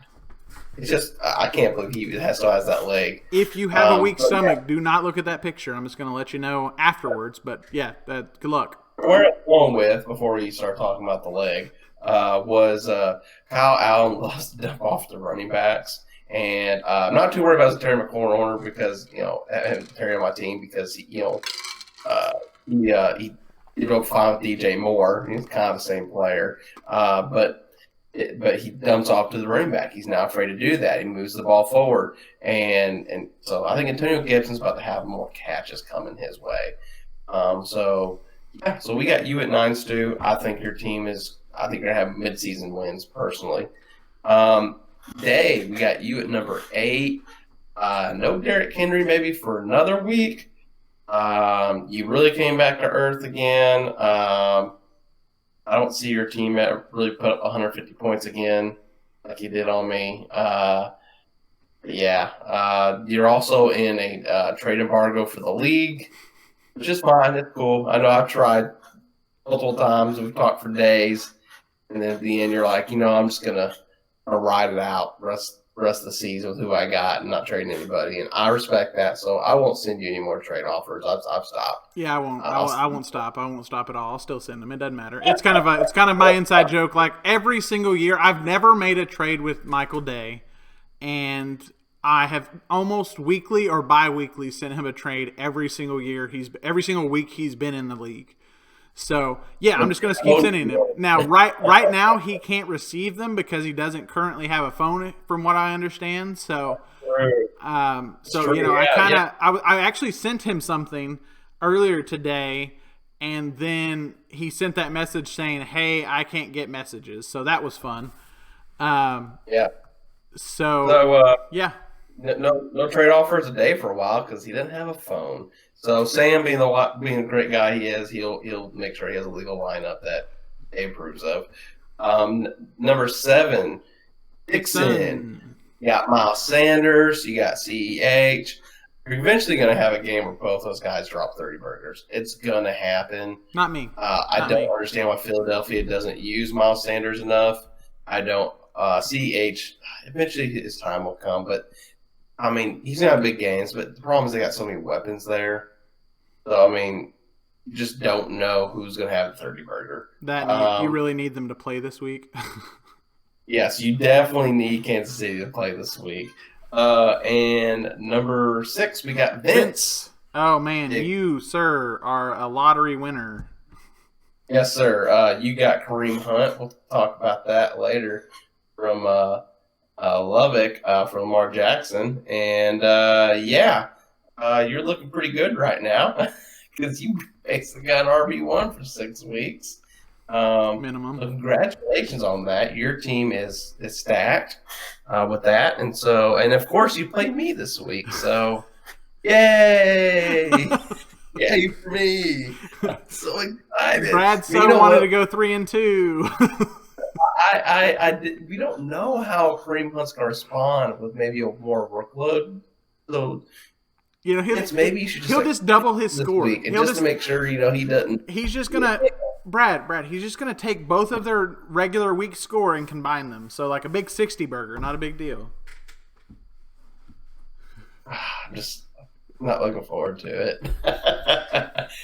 It's just, I can't believe he still has that leg. If you have a weak stomach, do not look at that picture. I'm just going to let you know afterwards. But yeah, good luck. Where I'm going with, before we start talking about the leg, was Kyle Allen loves to dump off the running backs. And I'm not too worried about Terry McLaurin because, having Terry on my team because, he broke fine with DJ Moore. He's kind of the same player. But he dumps off to the running back. He's not afraid to do that. He moves the ball forward. And so I think Antonio Gibson's about to have more catches coming his way. So we got you at 9, Stu. I think your team you're going to have midseason wins personally. Dave, we got you at number 8. No Derrick Henry maybe for another week. You really came back to earth again. I don't see your team really put up 150 points again like you did on me. You're also in a trade embargo for the league, which is fine. It's cool. I know I've tried multiple times. We've talked for days. And then at the end, you're like, I'm just going to ride it out rest of the season with who I got and not trading anybody. And I respect that. So I won't send you any more trade offers. I've stopped. Yeah, I won't. I won't stop. I won't stop at all. I'll still send them. It doesn't matter. It's kind of my inside joke. Every single year, I've never made a trade with Michael Day, and I have almost weekly or bi-weekly sent him a trade every single year. Every single week he's been in the league. So yeah, I'm just going to keep sending him. Now, right now he can't receive them because he doesn't currently have a phone, from what I understand. So, I actually sent him something earlier today, and then he sent that message saying, "Hey, I can't get messages." So that was fun. So yeah. No trade offers today for a while because he didn't have a phone. So Sam, being a great guy he is, he'll make sure he has a legal lineup that Dave approves of. Number 7, Dixon. You got Miles Sanders. You got CEH. you're eventually going to have a game where both those guys drop 30 burgers. It's going to happen. Not me. I don't understand why Philadelphia doesn't use Miles Sanders enough. I don't. CH, eventually his time will come, but I mean, he's going to have big games, but the problem is they got so many weapons there. So, I mean, you just don't know who's going to have the 30 burger. That you really need them to play this week. Yes, you definitely need Kansas City to play this week. And number 6, we got Vince. Oh, man, you, sir, are a lottery winner. Yes, sir. You got Kareem Hunt. We'll talk about that later from Lubbock from Lamar Jackson. And, you're looking pretty good right now because you basically got an RB1 for 6 weeks. Minimum. So congratulations on that. Your team is stacked with that. And of course, you played me this week. So, yay! Yay for me. I'm so excited. Brad wanted to go 3-2. We don't know how Kareem Hunt's going to respond with maybe a more workload. So, maybe you should just double his score. And just to make sure, he doesn't. He's just going to. Brad, he's just going to take both of their regular week score and combine them. So, like a big 60 burger, not a big deal. I'm just not looking forward to it.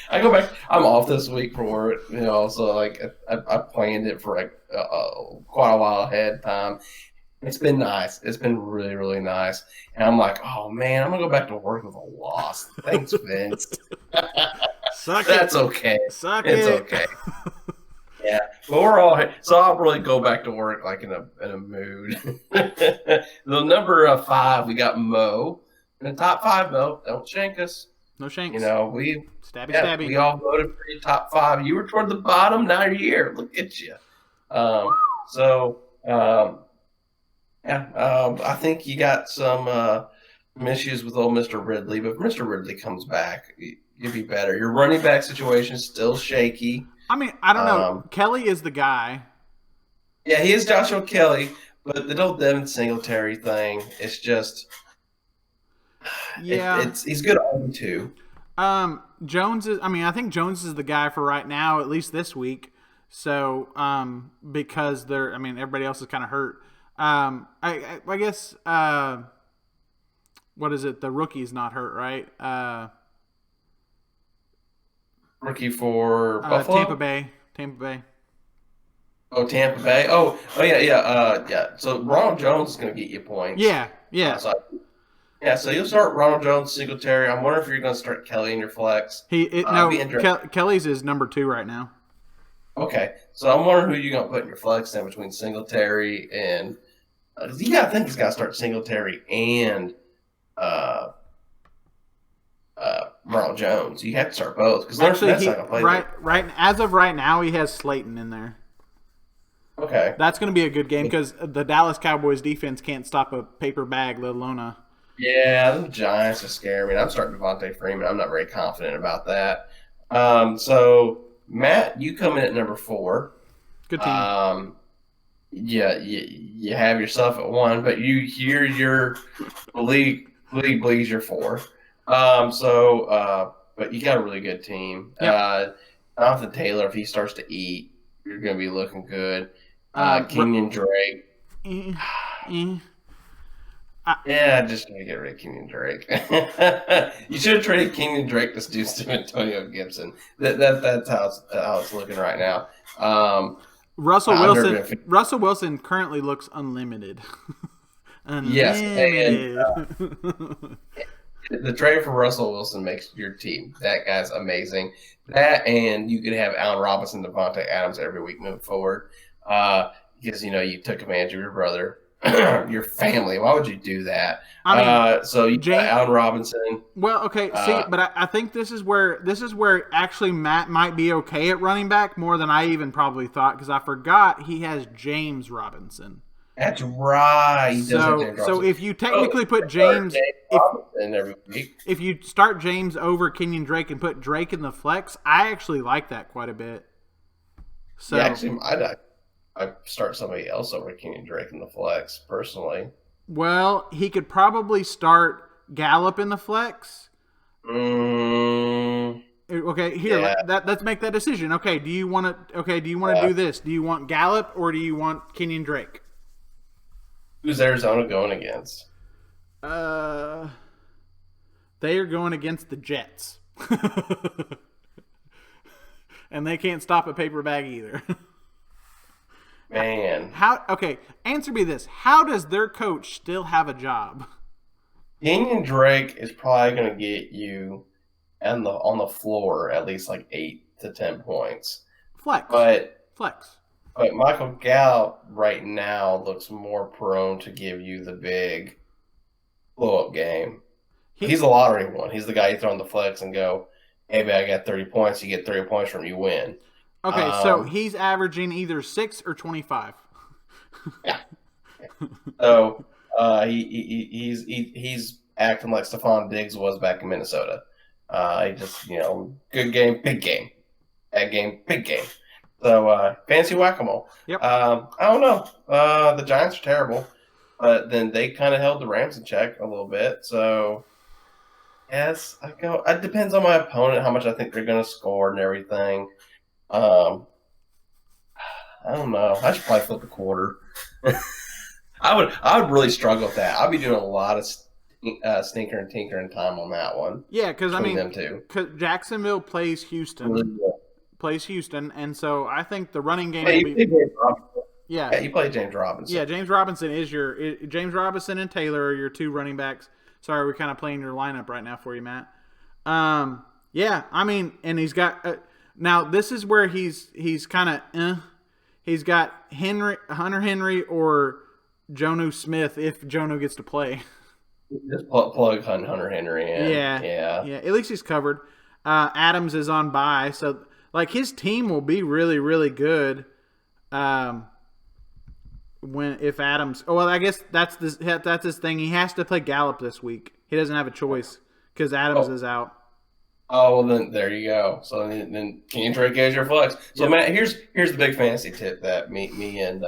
I go back. I'm off this week for work, so like I planned it for like quite a while ahead of time. It's been nice. It's been really, really nice. And I'm like, oh man, I'm gonna go back to work with a loss. Thanks, Vince. That's okay. It's okay. Yeah, but we're all here. So I'll really go back to work like in a mood. The number 5, we got Mo. In the top 5, Mo, don't shank us. No shanks. We stabby. We all voted for your top 5. You were toward the bottom. Now you're here. Look at you. I think you got some issues with old Mr. Ridley, but if Mr. Ridley comes back, you'll be better. Your running back situation is still shaky. I mean, I don't know. Kelly is the guy. Yeah, he is Joshua Kelly, but the old Devin Singletary thing, it's just he's good on 2. Jones is. I mean, I think Jones is the guy for right now, at least this week. So, because everybody else is kind of hurt. I guess. What is it? The rookie's not hurt, right? Rookie for Buffalo? Tampa Bay. Oh, Tampa Bay. Oh, yeah. So Ronald Jones is going to get you points. Yeah. So you'll start Ronald Jones, Singletary. I'm wondering if you're going to start Kelly in your flex. Kelly's is number 2 right now. Okay, so I'm wondering who you're going to put in your flex then between Singletary and you got to think he's got to start Singletary and Ronald Jones. You have to start both because actually as of right now he has Slayton in there. Okay, that's going to be a good game because the Dallas Cowboys defense can't stop a paper bag, let alone a. Yeah, the Giants are scary. I'm starting Devontae Freeman. I'm not very confident about that. So Matt, you come in at number 4. Good team. You have yourself at 1, but your league believes you're 4. But you got a really good team. Yep. Jonathan Taylor, if he starts to eat, you're going to be looking good. Kenyon Drake. Just going to get rid of Kenyon Drake. You should have traded Kenyon Drake to do to Antonio Gibson. That's how it's looking right now. Russell Wilson currently looks unlimited. Yes, and the trade for Russell Wilson makes your team. That guy's amazing. That and you could have Allen Robinson, Devontae Adams every week moving forward. Because you took advantage of your brother, your family. Why would you do that? So you got Allen Robinson. Well, okay, but I think this is where actually Matt might be okay at running back more than I even probably thought because I forgot he has James Robinson. That's right. So if you technically put James every week, if you start James over Kenyon Drake and put Drake in the flex, I actually like that quite a bit. So yeah, actually, I'd start somebody else over Kenyon Drake in the flex personally. Well, he could probably start Gallup in the flex? Mm, Okay, here Yeah. let's make that decision. Okay, do you want to do this? Do you want Gallup or do you want Kenyon Drake? who's Arizona going against? They are going against the Jets. And they can't stop a paper bag either. Man, Okay, answer me this. How does their coach still have a job? Kenyon Drake is probably going to get you on the floor at least like 8 to 10 points. Flex. But Michael Gallup right now looks more prone to give you the big blow-up game. He's a lottery one. He's the guy you throw on the flex and go, hey, man, I got 30 points. You get 30 points from you win. Okay, so he's averaging either 6 or 25. Yeah. So he's acting like Stephon Diggs was back in Minnesota. He just, good game, big game. Bad game, big game. So fancy whack-a-mole. Yep. I don't know. The Giants are terrible, but then they kind of held the Rams in check a little bit. So yes, I go. It depends on my opponent, how much I think they're going to score and everything. I don't know. I should probably flip a quarter. I would really struggle with that. I'd be doing a lot of stinker and tinker and time on that one. Yeah, because them two. Jacksonville plays Houston. And so I think the running game Hey, will be. Yeah, you play James Robinson. Yeah, James Robinson and Taylor are your two running backs. Sorry, we're kind of playing your lineup right now for you, Matt. Yeah, I mean, and he's got now this is where he's kind of he's got Hunter Henry or Jonnu Smith if Jonnu gets to play. Just plug Hunter Henry in. Yeah. At least he's covered. Adams is on bye, so like his team will be really, really good. If Adams, I guess that's his thing. He has to play Gallup this week. He doesn't have a choice because Adams is out. Oh, well, then there you go. So then Kenyon Drake is your flex. So Matt, here's the big fantasy tip that me and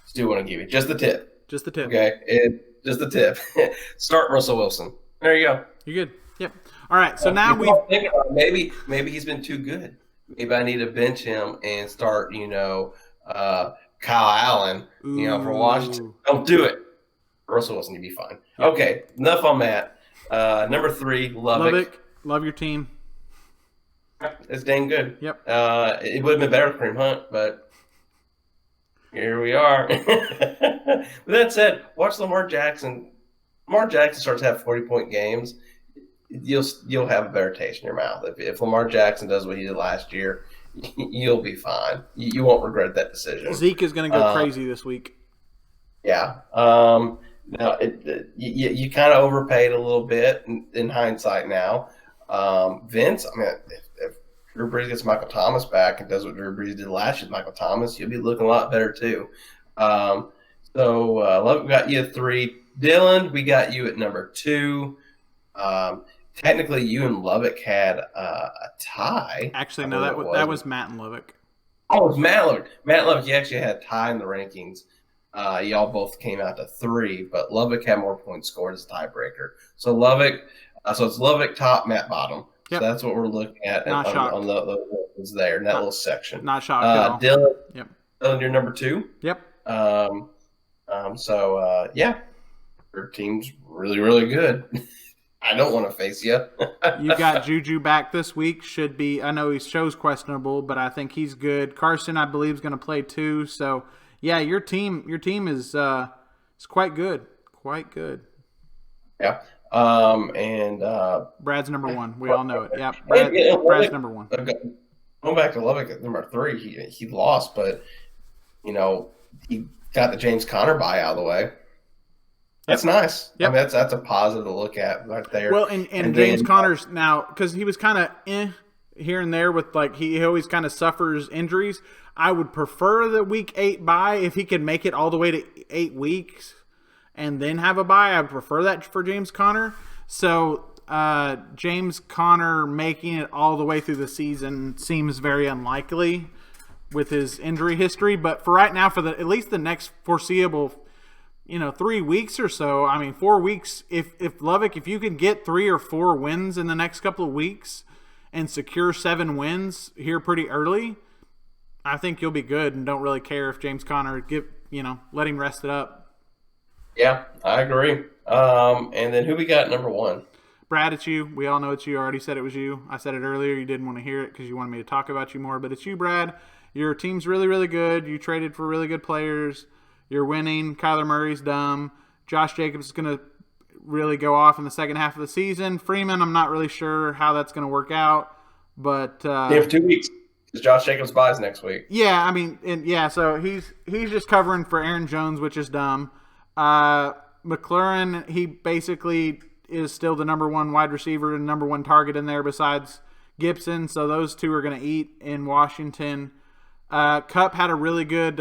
Stu want to give you. Just the tip. Just the tip. Okay, just the tip. Start Russell Wilson. There you go. You're good. Yep. All right. So now maybe he's been too good. Maybe I need to bench him and start. Kyle Allen. For Washington. Don't do it. Russell Wilson, you'd be fine. Yep. Okay. Enough on that. Number 3, Lubbock. Love your team. It's dang good. Yep. It would have been better with Kareem Hunt, but here we are. With that said, watch Lamar Jackson. Lamar Jackson starts to have 40-point games. You'll have a better taste in your mouth. If Lamar Jackson does what he did last year, you'll be fine. You won't regret that decision. Zeke is going to go crazy this week. Yeah. Now you kind of overpaid a little bit in hindsight now. Vince, I mean, if Drew Brees gets Michael Thomas back and does what Drew Brees did last year with Michael Thomas, you'll be looking a lot better too. Love got you at 3. Dylan, we got you at number 2. Technically, you and Lubbock had a tie. Actually, no, that was Matt and Lubbock. Oh, it was Matt Lubbock. Matt Lubbock, you actually had a tie in the rankings. Y'all both came out to 3, but Lubbock had more points scored as a tiebreaker. So Lubbock, it's Lubbock top, Matt bottom. Yep. So that's what we're looking at Not shocked. on the ones there in that little section. Not shocked at all. Dylan, Yep. Dylan, you're number 2. Yep. Your team's really, really good. I don't want to face you. You got Juju back this week. Should be. I know he shows questionable, but I think he's good. Carson, I believe, is going to play too. So, yeah, your team is quite good. Quite good. Yeah. Brad's number 1. We all know it. Yep. Brad's number 1. Going back to Lubbock at number 3, he lost, but he got the James Conner buy out of the way. That's nice. Yep. I mean, that's a positive to look at right there. Well, and James Conner's now, because he was kind of here and there with he always kind of suffers injuries. I would prefer the week 8 bye if he could make it all the way to 8 weeks and then have a bye. I would prefer that for James Conner. So James Conner making it all the way through the season seems very unlikely with his injury history. But for right now, at least the next foreseeable 3 weeks or so. I mean, 4 weeks. If Lubbock, if you can get 3 or 4 wins in the next couple of weeks and secure 7 wins here pretty early, I think you'll be good and don't really care if James Conner let him rest it up. Yeah, I agree. And then who we got number 1? Brad, it's you. We all know it's you. I already said it was you. I said it earlier. You didn't want to hear it because you wanted me to talk about you more. But it's you, Brad. Your team's really, really good. You traded for really good players. You're winning. Kyler Murray's dumb. Josh Jacobs is going to really go off in the second half of the season. Freeman, I'm not really sure how that's going to work out. But for 2 weeks. Because Josh Jacobs buys next week. Yeah, I mean, so he's just covering for Aaron Jones, which is dumb. McLaurin, he basically is still the number 1 wide receiver and number 1 target in there besides Gibson. So those two are going to eat in Washington. Kupp had a really good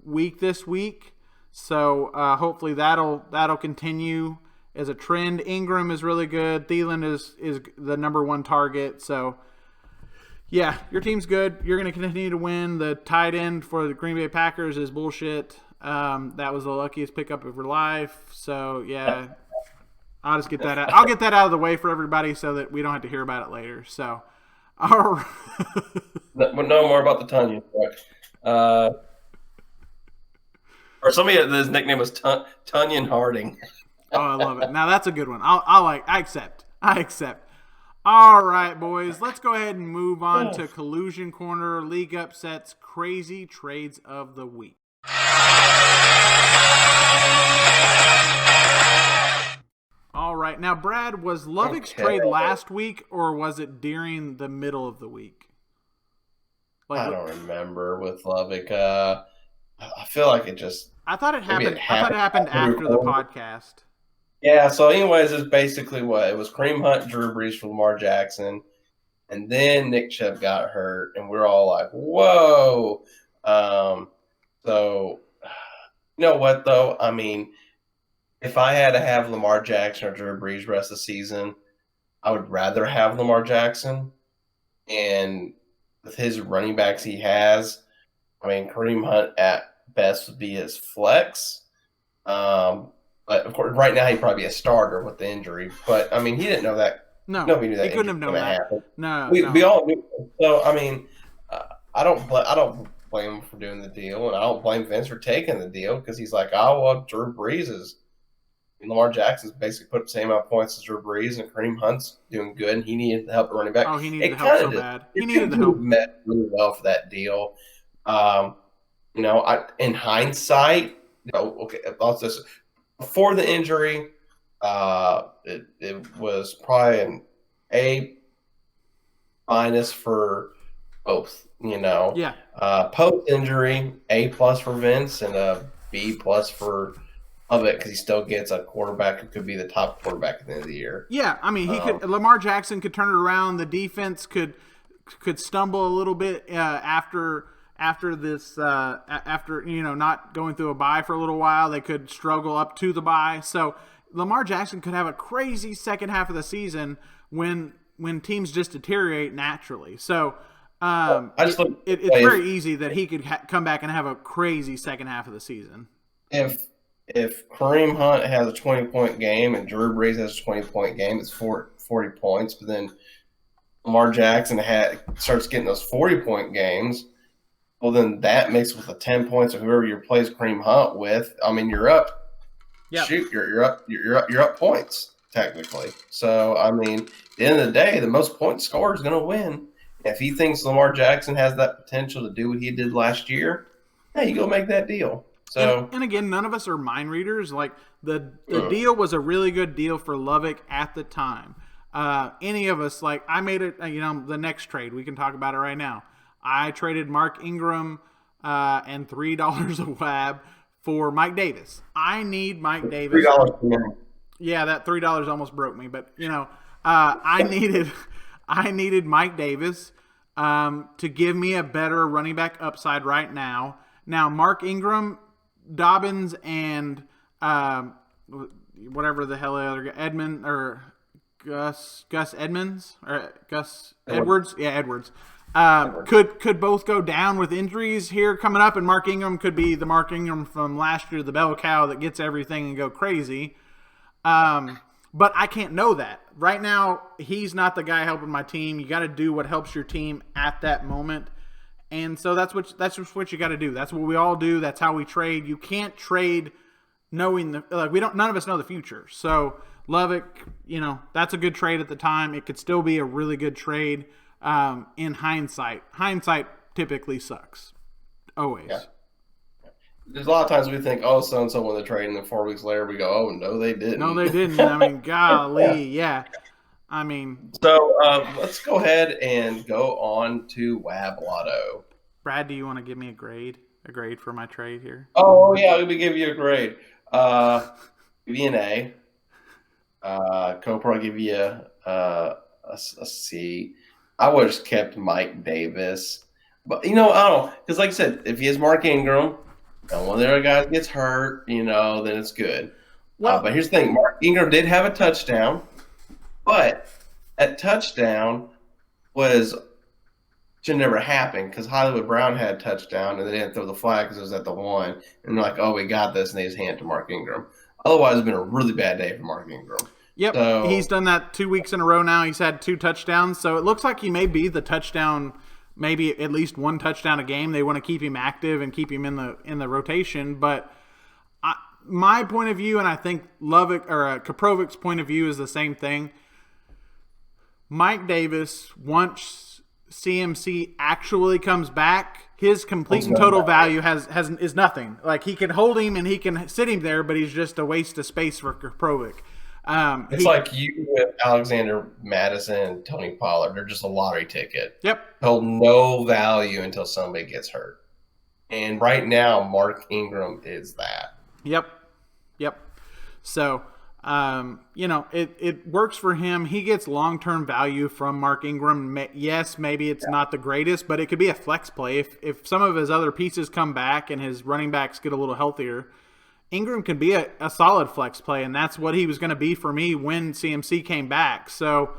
week this week. So hopefully that'll continue as a trend. Ingram is really good. Thielen is the number 1 target. So, yeah, your team's good. You're going to continue to win. The tight end for the Green Bay Packers is bullshit. That was the luckiest pickup of your life. So, yeah. I'll just get that out. I'll get that out of the way for everybody so that we don't have to hear about it later. So, all right. No more about the Tunyon. Or somebody, his nickname was Tunyon Harding. Oh, I love it. Now that's a good one. I accept. All right, boys. Let's go ahead and move on to Collusion Corner. League upsets, crazy trades of the week. All right. Now, Brad, was Lubbock's trade last week or was it during the middle of the week? I don't remember with Lubbock. I feel like it just. I thought it happened after the podcast. Yeah. So, anyways, it's basically what it was: Kareem Hunt, Drew Brees for Lamar Jackson, and then Nick Chubb got hurt, and we're all like, "Whoa!" So, you know what though? I mean, if I had to have Lamar Jackson or Drew Brees rest of the season, I would rather have Lamar Jackson. And with his running backs he has, I mean, Kareem Hunt at best would be his flex. But of course, right now he'd probably be a starter with the injury. But I mean, he didn't know that. No, nobody knew that. He couldn't have known that. Happen. No, we all knew. So I mean, I don't blame him for doing the deal, and I don't blame Vince for taking the deal because he's like, oh well, Drew Brees is. Lamar Jackson's basically put the same amount of points as Drew Brees, and Kareem Hunt's doing good, and he needed the help at running back. Oh, he needed the help so bad. He needed the help. Met really well for that deal. In hindsight, okay, before the injury, it was probably an A- for both. Yeah. Post injury, A+ for Vince and a B+ for. Of it because he still gets a quarterback who could be the top quarterback at the end of the year. Yeah, I mean, Lamar Jackson could turn it around. The defense could stumble a little bit after this after not going through a bye for a little while. They could struggle up to the bye. So Lamar Jackson could have a crazy second half of the season when teams just deteriorate naturally. So it's very easy that he could come back and have a crazy second half of the season. If Kareem Hunt has a 20-point game and Drew Brees has a 20-point game, it's 40 points. But then Lamar Jackson starts getting those 40-point games. Well, then that mixed with the 10 points of whoever you replace Kareem Hunt with, I mean, you're up. Yeah. Shoot, you're up points technically. So I mean, at the end of the day, the most point scorer is going to win. If he thinks Lamar Jackson has that potential to do what he did last year, yeah, you go make that deal. So, and again, none of us are mind readers. Like the deal was a really good deal for Lubbock at the time. Any of us, like I made it, the next trade, we can talk about it right now. I traded Mark Ingram and $3 a WAB for Mike Davis. I need Mike Davis. $3. Yeah, that $3 almost broke me, but I needed Mike Davis to give me a better running back upside right now. Now, Mark Ingram, Dobbins, and whatever the hell the other guy, Edmund or Gus Edmonds or Gus Edwards. Yeah, Edwards. Could both go down with injuries here coming up, and Mark Ingram could be the Mark Ingram from last year, the bell cow that gets everything and go crazy. But I can't know that. Right now, he's not the guy helping my team. You got to do what helps your team at that moment. And so that's just what you got to do. That's what we all do. That's how we trade. You can't trade knowing none of us know the future. So Lovick, that's a good trade at the time. It could still be a really good trade in hindsight. Hindsight typically sucks. Always. Yeah. There's a lot of times we think, oh, so-and-so won the trade, and then 4 weeks later we go, oh, no, they didn't. No, they didn't. I mean, golly, yeah. I mean. So let's go ahead and go on to Wab Lotto. Brad, do you want to give me a grade? A grade for my trade here? Oh, yeah, let me give you a grade. Give you an A. Copra give you a C. I would have just kept Mike Davis. But, I don't know. Because, like I said, if he has Mark Ingram, and one of the other guys gets hurt, then it's good. Well, but here's the thing. Mark Ingram did have a touchdown, but that touchdown should never happen because Hollywood Brown had a touchdown, and they didn't throw the flag because it was at the 1. And they're like, oh, we got this, and they just hand it to Mark Ingram. Otherwise, it's been a really bad day for Mark Ingram. Yep, so, he's done that 2 weeks in a row now. He's had 2 touchdowns, so it looks like he may be the touchdown – maybe at least 1 touchdown a game. They want to keep him active and keep him in the rotation. But my point of view, and I think Koprovic's point of view is the same thing. Mike Davis, once CMC actually comes back, his complete and total value is nothing. Like, he can hold him and he can sit him there, but he's just a waste of space for Koprovic. It's like you with Alexander Madison and Tony Pollard. They're just a lottery ticket. Yep. Hold no value until somebody gets hurt. And right now, Mark Ingram is that. Yep. So, it works for him. He gets long-term value from Mark Ingram. Yes, maybe it's not the greatest, but it could be a flex play. If some of his other pieces come back and his running backs get a little healthier, Ingram could be a solid flex play, and that's what he was going to be for me when CMC came back. So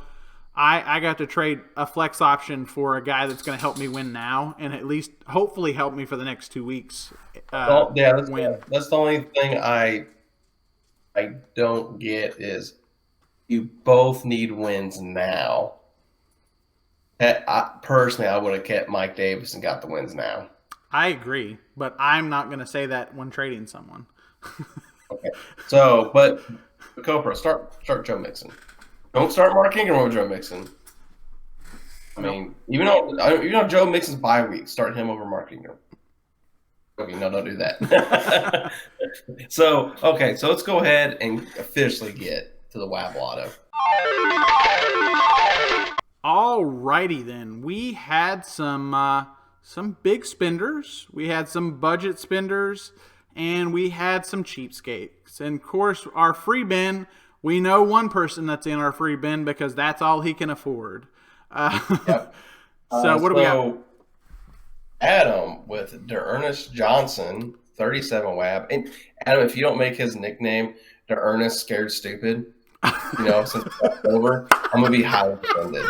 I got to trade a flex option for a guy that's going to help me win now and at least hopefully help me for the next 2 weeks. That's the only thing I don't get is you both need wins now. Personally, I would have kept Mike Davis and got the wins now. I agree, but I'm not going to say that when trading someone. Okay. So, but Copra, start Joe Mixon. Don't start Mark Ingram over Joe Mixon. I mean, even though Joe Mixon's bye week, start him over Mark Ingram. Okay, no, don't do that. So let's go ahead and officially get to the Wab Lotto. All righty then. We had some big spenders. We had some budget spenders. And we had some cheapskates. And, of course, our free bin, we know one person that's in our free bin because that's all he can afford. Yep. So what do we got? Adam with DeErnest Johnson, 37 Wab. And, Adam, if you don't make his nickname DeErnest Scared Stupid, since it's over, I'm going to be highly offended.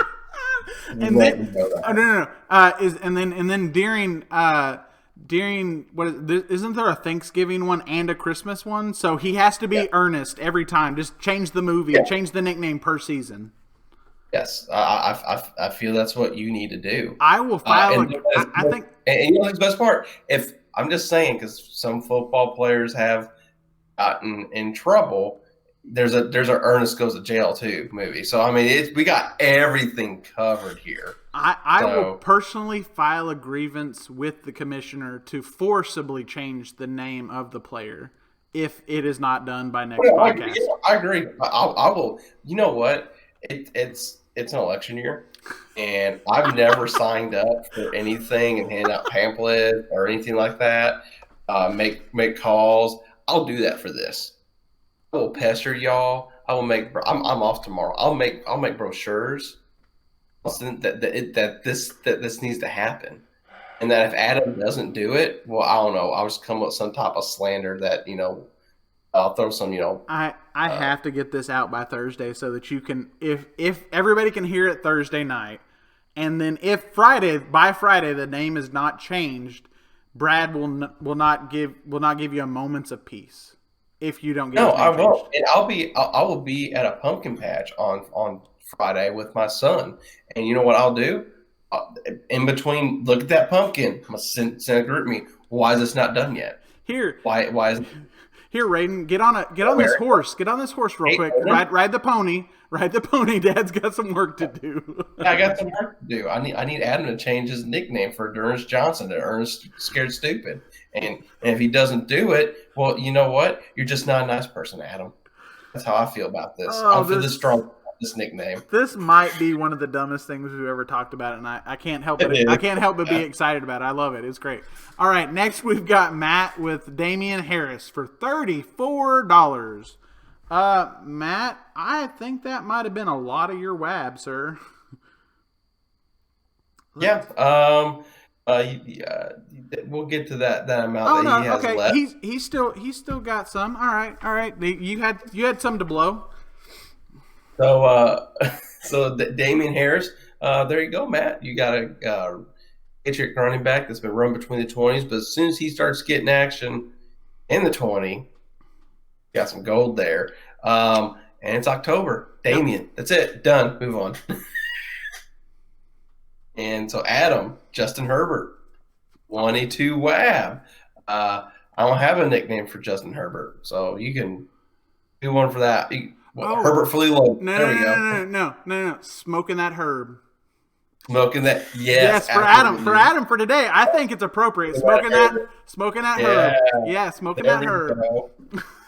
And then, and then during isn't there a Thanksgiving one and a Christmas one? So he has to be Ernest every time. Just change the movie, change the nickname per season. Yes, I feel that's what you need to do. I will file. I think. And the best part, if I'm just saying, because some football players have gotten in trouble. There's a Ernest Goes to Jail too movie. So I mean, we got everything covered here. I will personally file a grievance with the commissioner to forcibly change the name of the player if it is not done by next podcast. I agree. I will. You know what? It's an election year, and I've never signed up for anything and hand out pamphlets or anything like that. Make calls. I'll do that for this. I will pester y'all. I will make. I'm off tomorrow. I'll make brochures. That this needs to happen, and that if Adam doesn't do it, well, I don't know. I'll just come up with some type of slander that I'll throw some. I have to get this out by Thursday so that you can, if everybody can hear it Thursday night, And then if by Friday the name is not changed, Brad will not give you a moment's of peace if you don't get. No, his name I changed. won't. And I will be at a pumpkin patch on Friday with my son. And you know what I'll do? In between, look at that pumpkin. I'm gonna send a group me. Why is this not done yet? Here, Why is here, Raiden, get on this horse. Get on this horse real quick. Ride the pony. Ride the pony. Dad's got some work to do. I got some work to do. I need Adam to change his nickname for Ernest Johnson to Ernest Scared Stupid. And if he doesn't do it, well, you know what? You're just not a nice person, Adam. That's how I feel about this. I'm for this strong this nickname. This might be one of the dumbest things we've ever talked about, and I can't help it. I can't help but be excited about it. I love it. It's great. All right, next we've got Matt with Damian Harris for $34. Matt, I think that might have been a lot of your WAB, sir. Yeah. We'll get to that amount that he has left. He's still got some. All right. You had some to blow. So Damian Harris, there you go, Matt. You got a Patriot running back that's been run between the 20s, but as soon as he starts getting action in the 20, got some gold there. And it's October. Damian, that's it. Done. Move on. And so Adam, Justin Herbert, 22 WAB. I don't have a nickname for Justin Herbert, so you can do one for that. Herbert fully loaded. There we go. No. Smoking that herb. Smoking that, yes. For Adam for today. I think it's appropriate. Smoking that herb. Yeah, smoking that herb.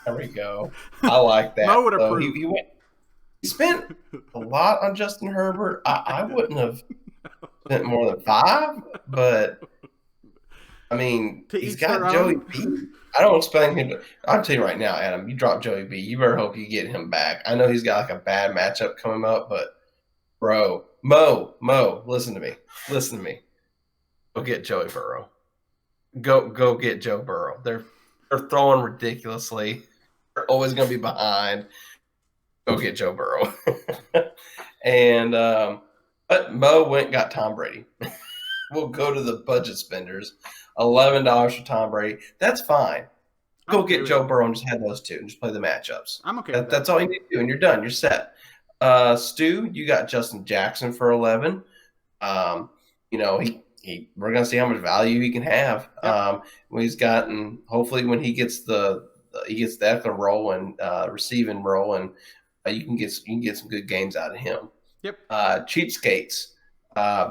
There we go. I like that. Mo would approve. He spent a lot on Justin Herbert. I wouldn't have spent more than 5, but I mean, he's got Joey B. I don't expect him to. I'll tell you right now, Adam, you drop Joey B. You better hope you get him back. I know he's got like a bad matchup coming up, but bro, Mo, listen to me. Go get Joey Burrow. Go get Joe Burrow. They're throwing ridiculously. They're always going to be behind. Go get Joe Burrow. And but Mo went and got Tom Brady. We'll go to the budget spenders. $11 for Tom Brady. That's fine. Go get Joe Burrow and just have those two and just play the matchups. I'm okay with that. That's all you need to do, and you're done. You're set. Stu, you got Justin Jackson for 11. We're gonna see how much value he can have. Yep. He's gotten. Hopefully, when he gets the Eckler role and receiving role, and you can get some good games out of him. Yep. Cheapskates.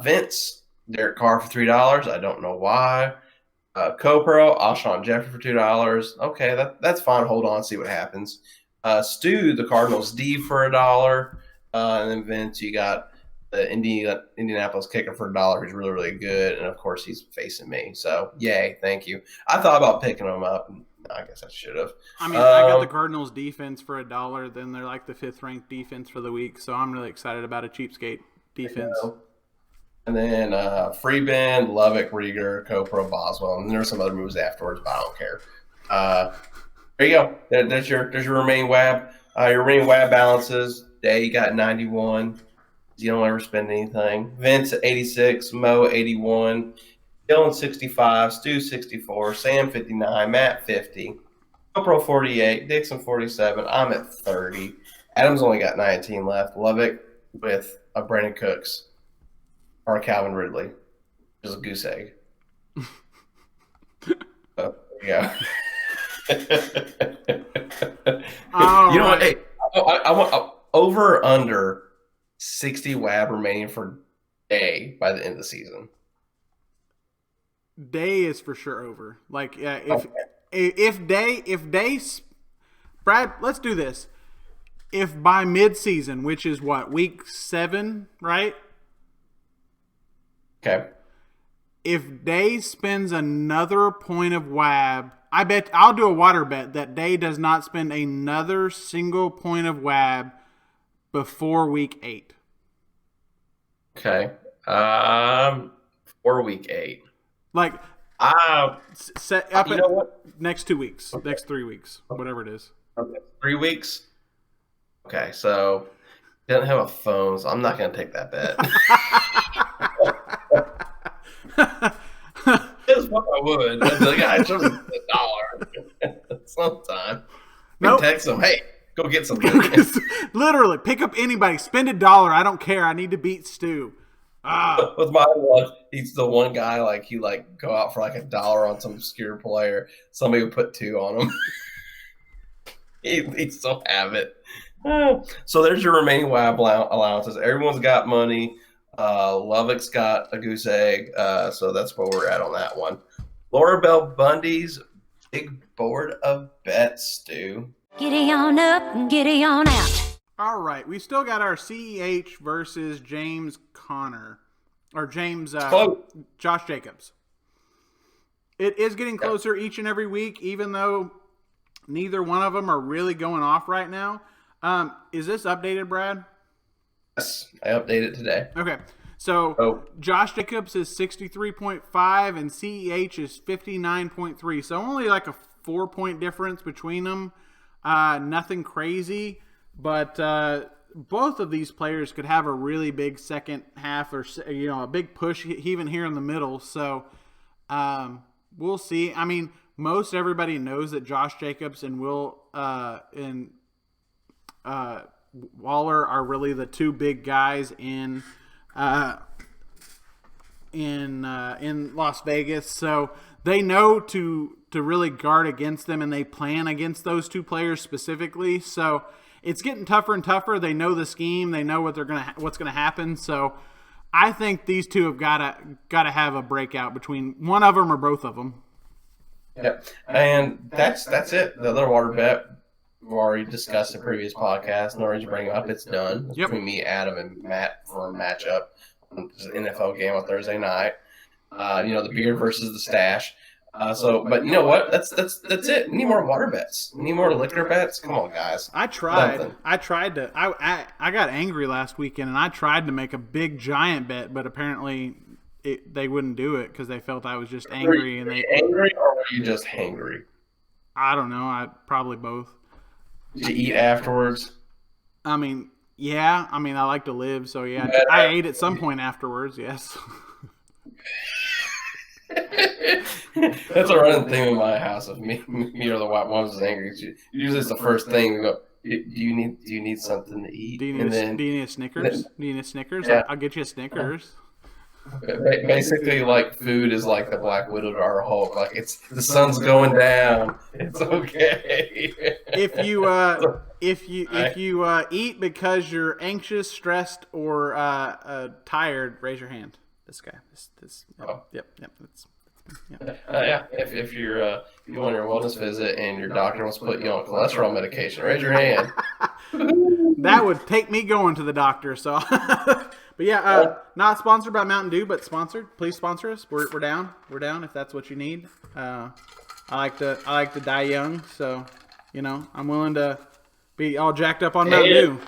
Vince, Derek Carr for $3. I don't know why. CoPro, Alshon Jeffrey for $2. Okay, that's fine. Hold on, see what happens. Stu, the Cardinals D for $1. And then Vince, you got the Indianapolis kicker for $1 who's really, really good. And of course, he's facing me. So, yay, thank you. I thought about picking him up. I guess I should have. I mean, I got the Cardinals defense for $1. Then they're like the 5th ranked defense for the week. So I'm really excited about a cheapskate defense. And then Freebend, Lovick, Rieger, CoPro, Boswell, and there's some other moves afterwards, but I don't care. There you go. There's your remaining WAB. Your remaining WAB balances. Day, you got 91. You don't ever spend anything. Vince at 86, Mo 81, Dylan 65, Stu 64, Sam 59, Matt 50, CoPro 48, Dixon 47. I'm at 30. Adam's only got 19 left. Lovick with a Brandon Cooks. Or Calvin Ridley. Just a goose egg. Yeah. You know what? Hey, I want over or under 60 WAB remaining for Day by the end of the season. Day is for sure over. Like, if Day, Brad, let's do this. If by mid-season, which is what, week 7, right? Okay. If Day spends another point of WAB, I bet I'll do a water bet that Day does not spend another single point of WAB before week 8. Okay. For week 8. Like, set up next 2 weeks, next 3 weeks, whatever it is. Okay. 3 weeks. Okay, so he doesn't have a phone, so I'm not going to take that bet. That's what I would. I'd be like, I chose $1 sometime. Nope. Text them, hey, go get something. Literally, pick up anybody, spend $1. I don't care. I need to beat Stu. With my one, he's the one guy he go out for $1 on some obscure player. Somebody would put 2 on him. he still have it. So there's your remaining WAB allowances. Everyone's got money. Lovick's got a goose egg. So that's where we're at on that one. Laura Bell Bundy's big board of bets, Stu. Giddy on up and giddy on out. All right, we still got our CEH versus James Conner. Or James, Josh Jacobs. It is getting closer each and every week, even though neither one of them are really going off right now. Is this updated, Brad? Yes, I updated today. Okay, so Josh Jacobs is 63.5 and CEH is 59.3. So only like a 4-point difference between them. Nothing crazy, but both of these players could have a really big second half or, a big push even here in the middle. So we'll see. I mean, most everybody knows that Josh Jacobs and Waller are really the two big guys in Las Vegas. So they know to really guard against them, and they plan against those two players specifically. So it's getting tougher and tougher. They know the scheme. They know what's gonna happen. So I think these two have gotta have a breakout between one of them or both of them. Yep, and that's it. The other water bet we've already discussed in previous podcasts. No reason to bring it up. It's done. It's between me, Adam, and Matt for a matchup. It's an NFL game on Thursday night. The beard versus the stash. But you know what? That's it. We need more water bets. We need more liquor bets. Come on, guys. I tried. I got angry last weekend, and I tried to make a big giant bet, but apparently they wouldn't do it because they felt I was just angry. Were you angry, or were you just hangry? I don't know. Probably both. Did you eat afterwards? I mean, yeah. I mean, I like to live, so yeah. I ate at some point afterwards. Yes. That's a running theme in my house. Of me or the white ones is angry. Usually, it's the first thing we go. Do you need something to eat? Do you need a Snickers? Do you need a Snickers? Yeah. I'll get you a Snickers. Basically, food is like the Black Widow to our Hulk. It's the sun's going down. It's okay. If you eat because you're anxious, stressed, or tired, raise your hand. This guy. Yep. If you're you on your wellness visit and your doctor wants to put you on cholesterol medication, raise your hand. That would take me going to the doctor. So, but yeah, not sponsored by Mountain Dew, but sponsored. Please sponsor us. We're down. We're down if that's what you need. I like to die young, so I'm willing to be all jacked up on Mountain Dew.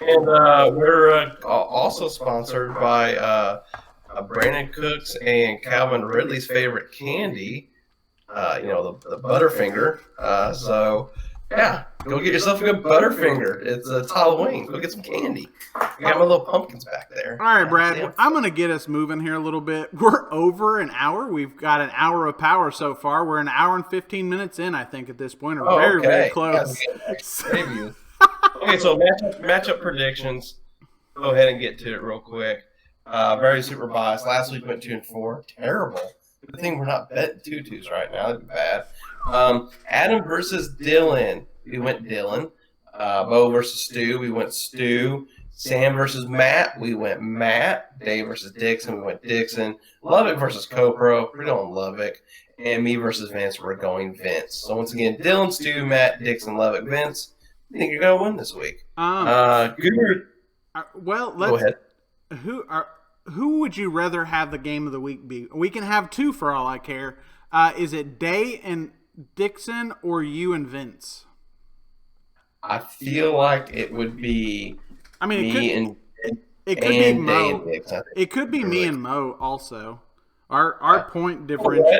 And we're also sponsored by Brandon Cooks and Calvin Ridley's favorite candy, the Butterfinger. So, yeah, go get yourself a good Butterfinger. It's Halloween. Go get some candy. I got my little pumpkins back there. All right, Brad, I'm going to get us moving here a little bit. We're over an hour. We've got an hour of power so far. We're an hour and 15 minutes in, I think, at this point. We're very close. Okay, so matchup predictions. Go ahead and get to it real quick. Very super biased. Last week went 2-4. Terrible. Good thing we're not betting 2-2s right now. That'd be bad. Adam versus Dylan. We went Dylan. Bo versus Stu. We went Stu. Sam versus Matt. We went Matt. Dave versus Dixon. We went Dixon. Lovick versus CoPro. We're going Lovick. And me versus Vince. We're going Vince. So once again, Dylan, Stu, Matt, Dixon, Lovick, Vince. I think you're going to win this week. Good. Go ahead. Who would you rather have the game of the week be? We can have two for all I care. Is it Day and Dixon or you and Vince? I feel like it would be it could be Mo. It could be me and Mo also. Our point differential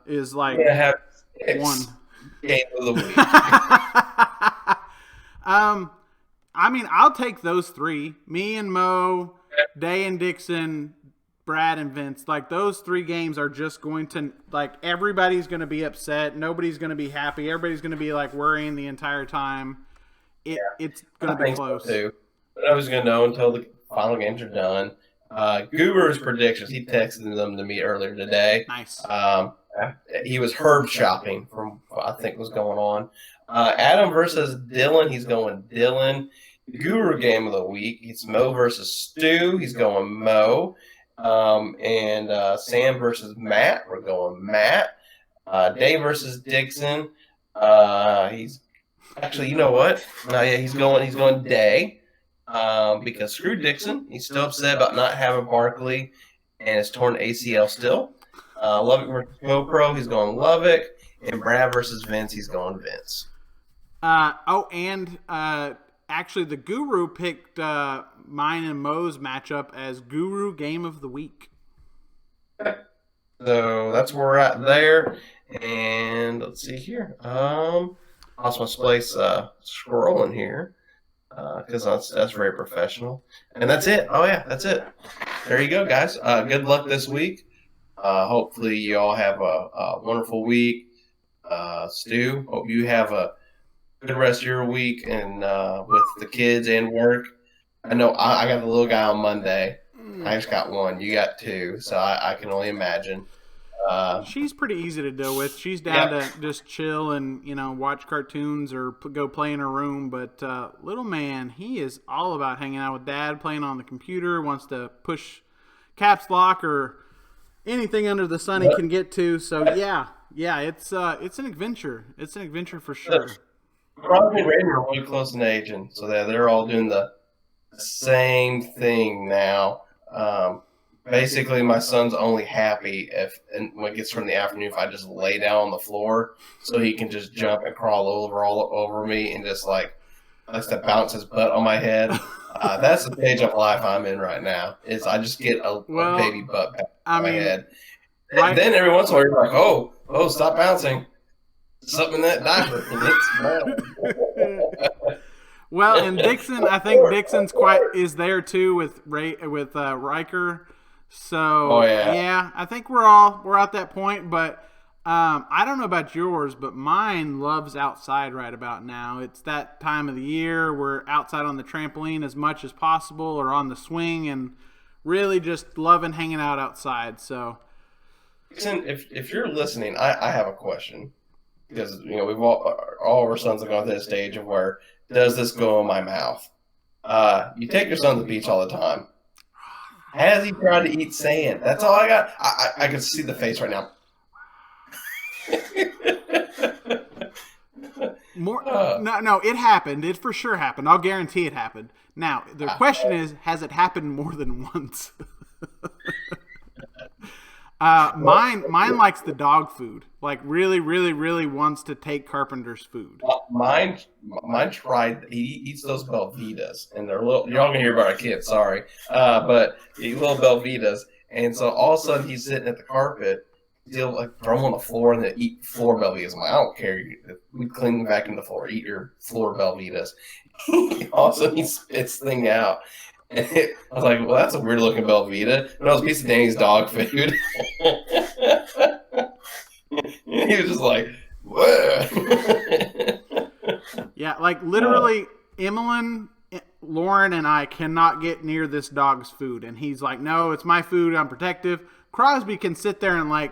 is like one game of the week. I'll take those three. Me and Mo, Day and Dixon, Brad and Vince, like those 3 games are just going to, like, everybody's going to be upset. Nobody's going to be happy. Everybody's going to be like worrying the entire time. It's going to be close. So too. But I was going to know until the final games are done. Guru's predictions, he texted them to me earlier today. Nice. He was herb shopping from what I think was going on. Adam versus Dylan, he's going Dylan. Guru game of the week, it's Mo versus Stu, he's going Mo. And Sam versus Matt, we're going Matt. Dave versus Dixon, he's actually, you know what? He's going Day. Because screw Dixon, he's still upset about not having Barkley and his torn ACL still. Lovick versus GoPro, he's going Lovick. And Brad versus Vince, he's going Vince. Actually, the Guru picked mine and Mo's matchup as Guru Game of the Week. So that's where we're at there. And let's see here. Osmos Place scrolling here. Because that's very professional. And that's it. Oh, yeah, that's it. There you go, guys. Good luck this week. Hopefully you all have a wonderful week. Stu, hope you have a good rest of your week and with the kids and work. I know I got the little guy on Monday. I just got 1. You got 2. So I can only imagine. She's pretty easy to deal with. She's down to just chill and, watch cartoons or go play in her room. But little man, he is all about hanging out with Dad, playing on the computer, wants to push caps lock or anything under the sun he can get to. So, yeah, it's an adventure. It's an adventure for sure. Robbie and Randy are really close in age, and so they're all doing the same thing now. Basically, my son's only happy when it gets from the afternoon if I just lay down on the floor so he can just jump and crawl all over me and just likes to bounce his butt on my head. That's the stage of life I'm in right now. Is I just get a baby butt on my head. And then every once in a while you're like, oh, stop bouncing. Something in that diaper. Well, and Dixon, I think Dixon's is there too with Riker. So yeah, I think we're at that point. But I don't know about yours, but mine loves outside right about now. It's that time of the year. We're outside on the trampoline as much as possible, or on the swing, and really just loving hanging out outside. So, Dixon, if you're listening, I have a question. Because we've all of our sons have gone to the stage of where does this go in my mouth? You take your son to the beach all the time. Has he tried to eat sand? That's all I got. I can see the face right now. No, it happened. It for sure happened. I'll guarantee it happened. Now the question is, has it happened more than once? Mine likes the dog food. Like really, really, really wants to take Carpenter's food. Mine tried. He eats those Belvitas, and they're little. You're all gonna hear about our kids. Sorry, but he eats little Belvitas, and so all of a sudden he's sitting at the carpet. He'll throw them on the floor and then eat floor Belvitas. I'm like, I don't care. We clean the vacuum the floor. Eat your floor Belvitas. Also, he spits thing out. And I was like, well, that's a weird looking Belvita. And it was a piece of Danny's dog food. He was just like, whoa. Yeah, like literally, Emmeline, Lauren, and I cannot get near this dog's food. And he's like, no, it's my food. I'm protective. Crosby can sit there and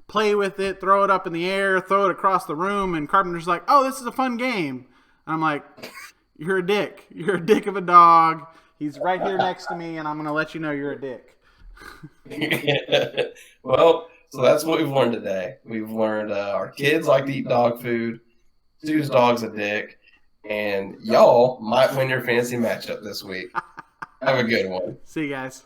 play with it, throw it up in the air, throw it across the room. And Carpenter's like, oh, this is a fun game. And I'm like, you're a dick. You're a dick of a dog. He's right here next to me, and I'm going to let you know you're a dick. Well, so that's what we've learned today. We've learned our kids like to eat dog food. Stu's dog's a dick. And y'all might win your fantasy matchup this week. Have a good one. See you guys.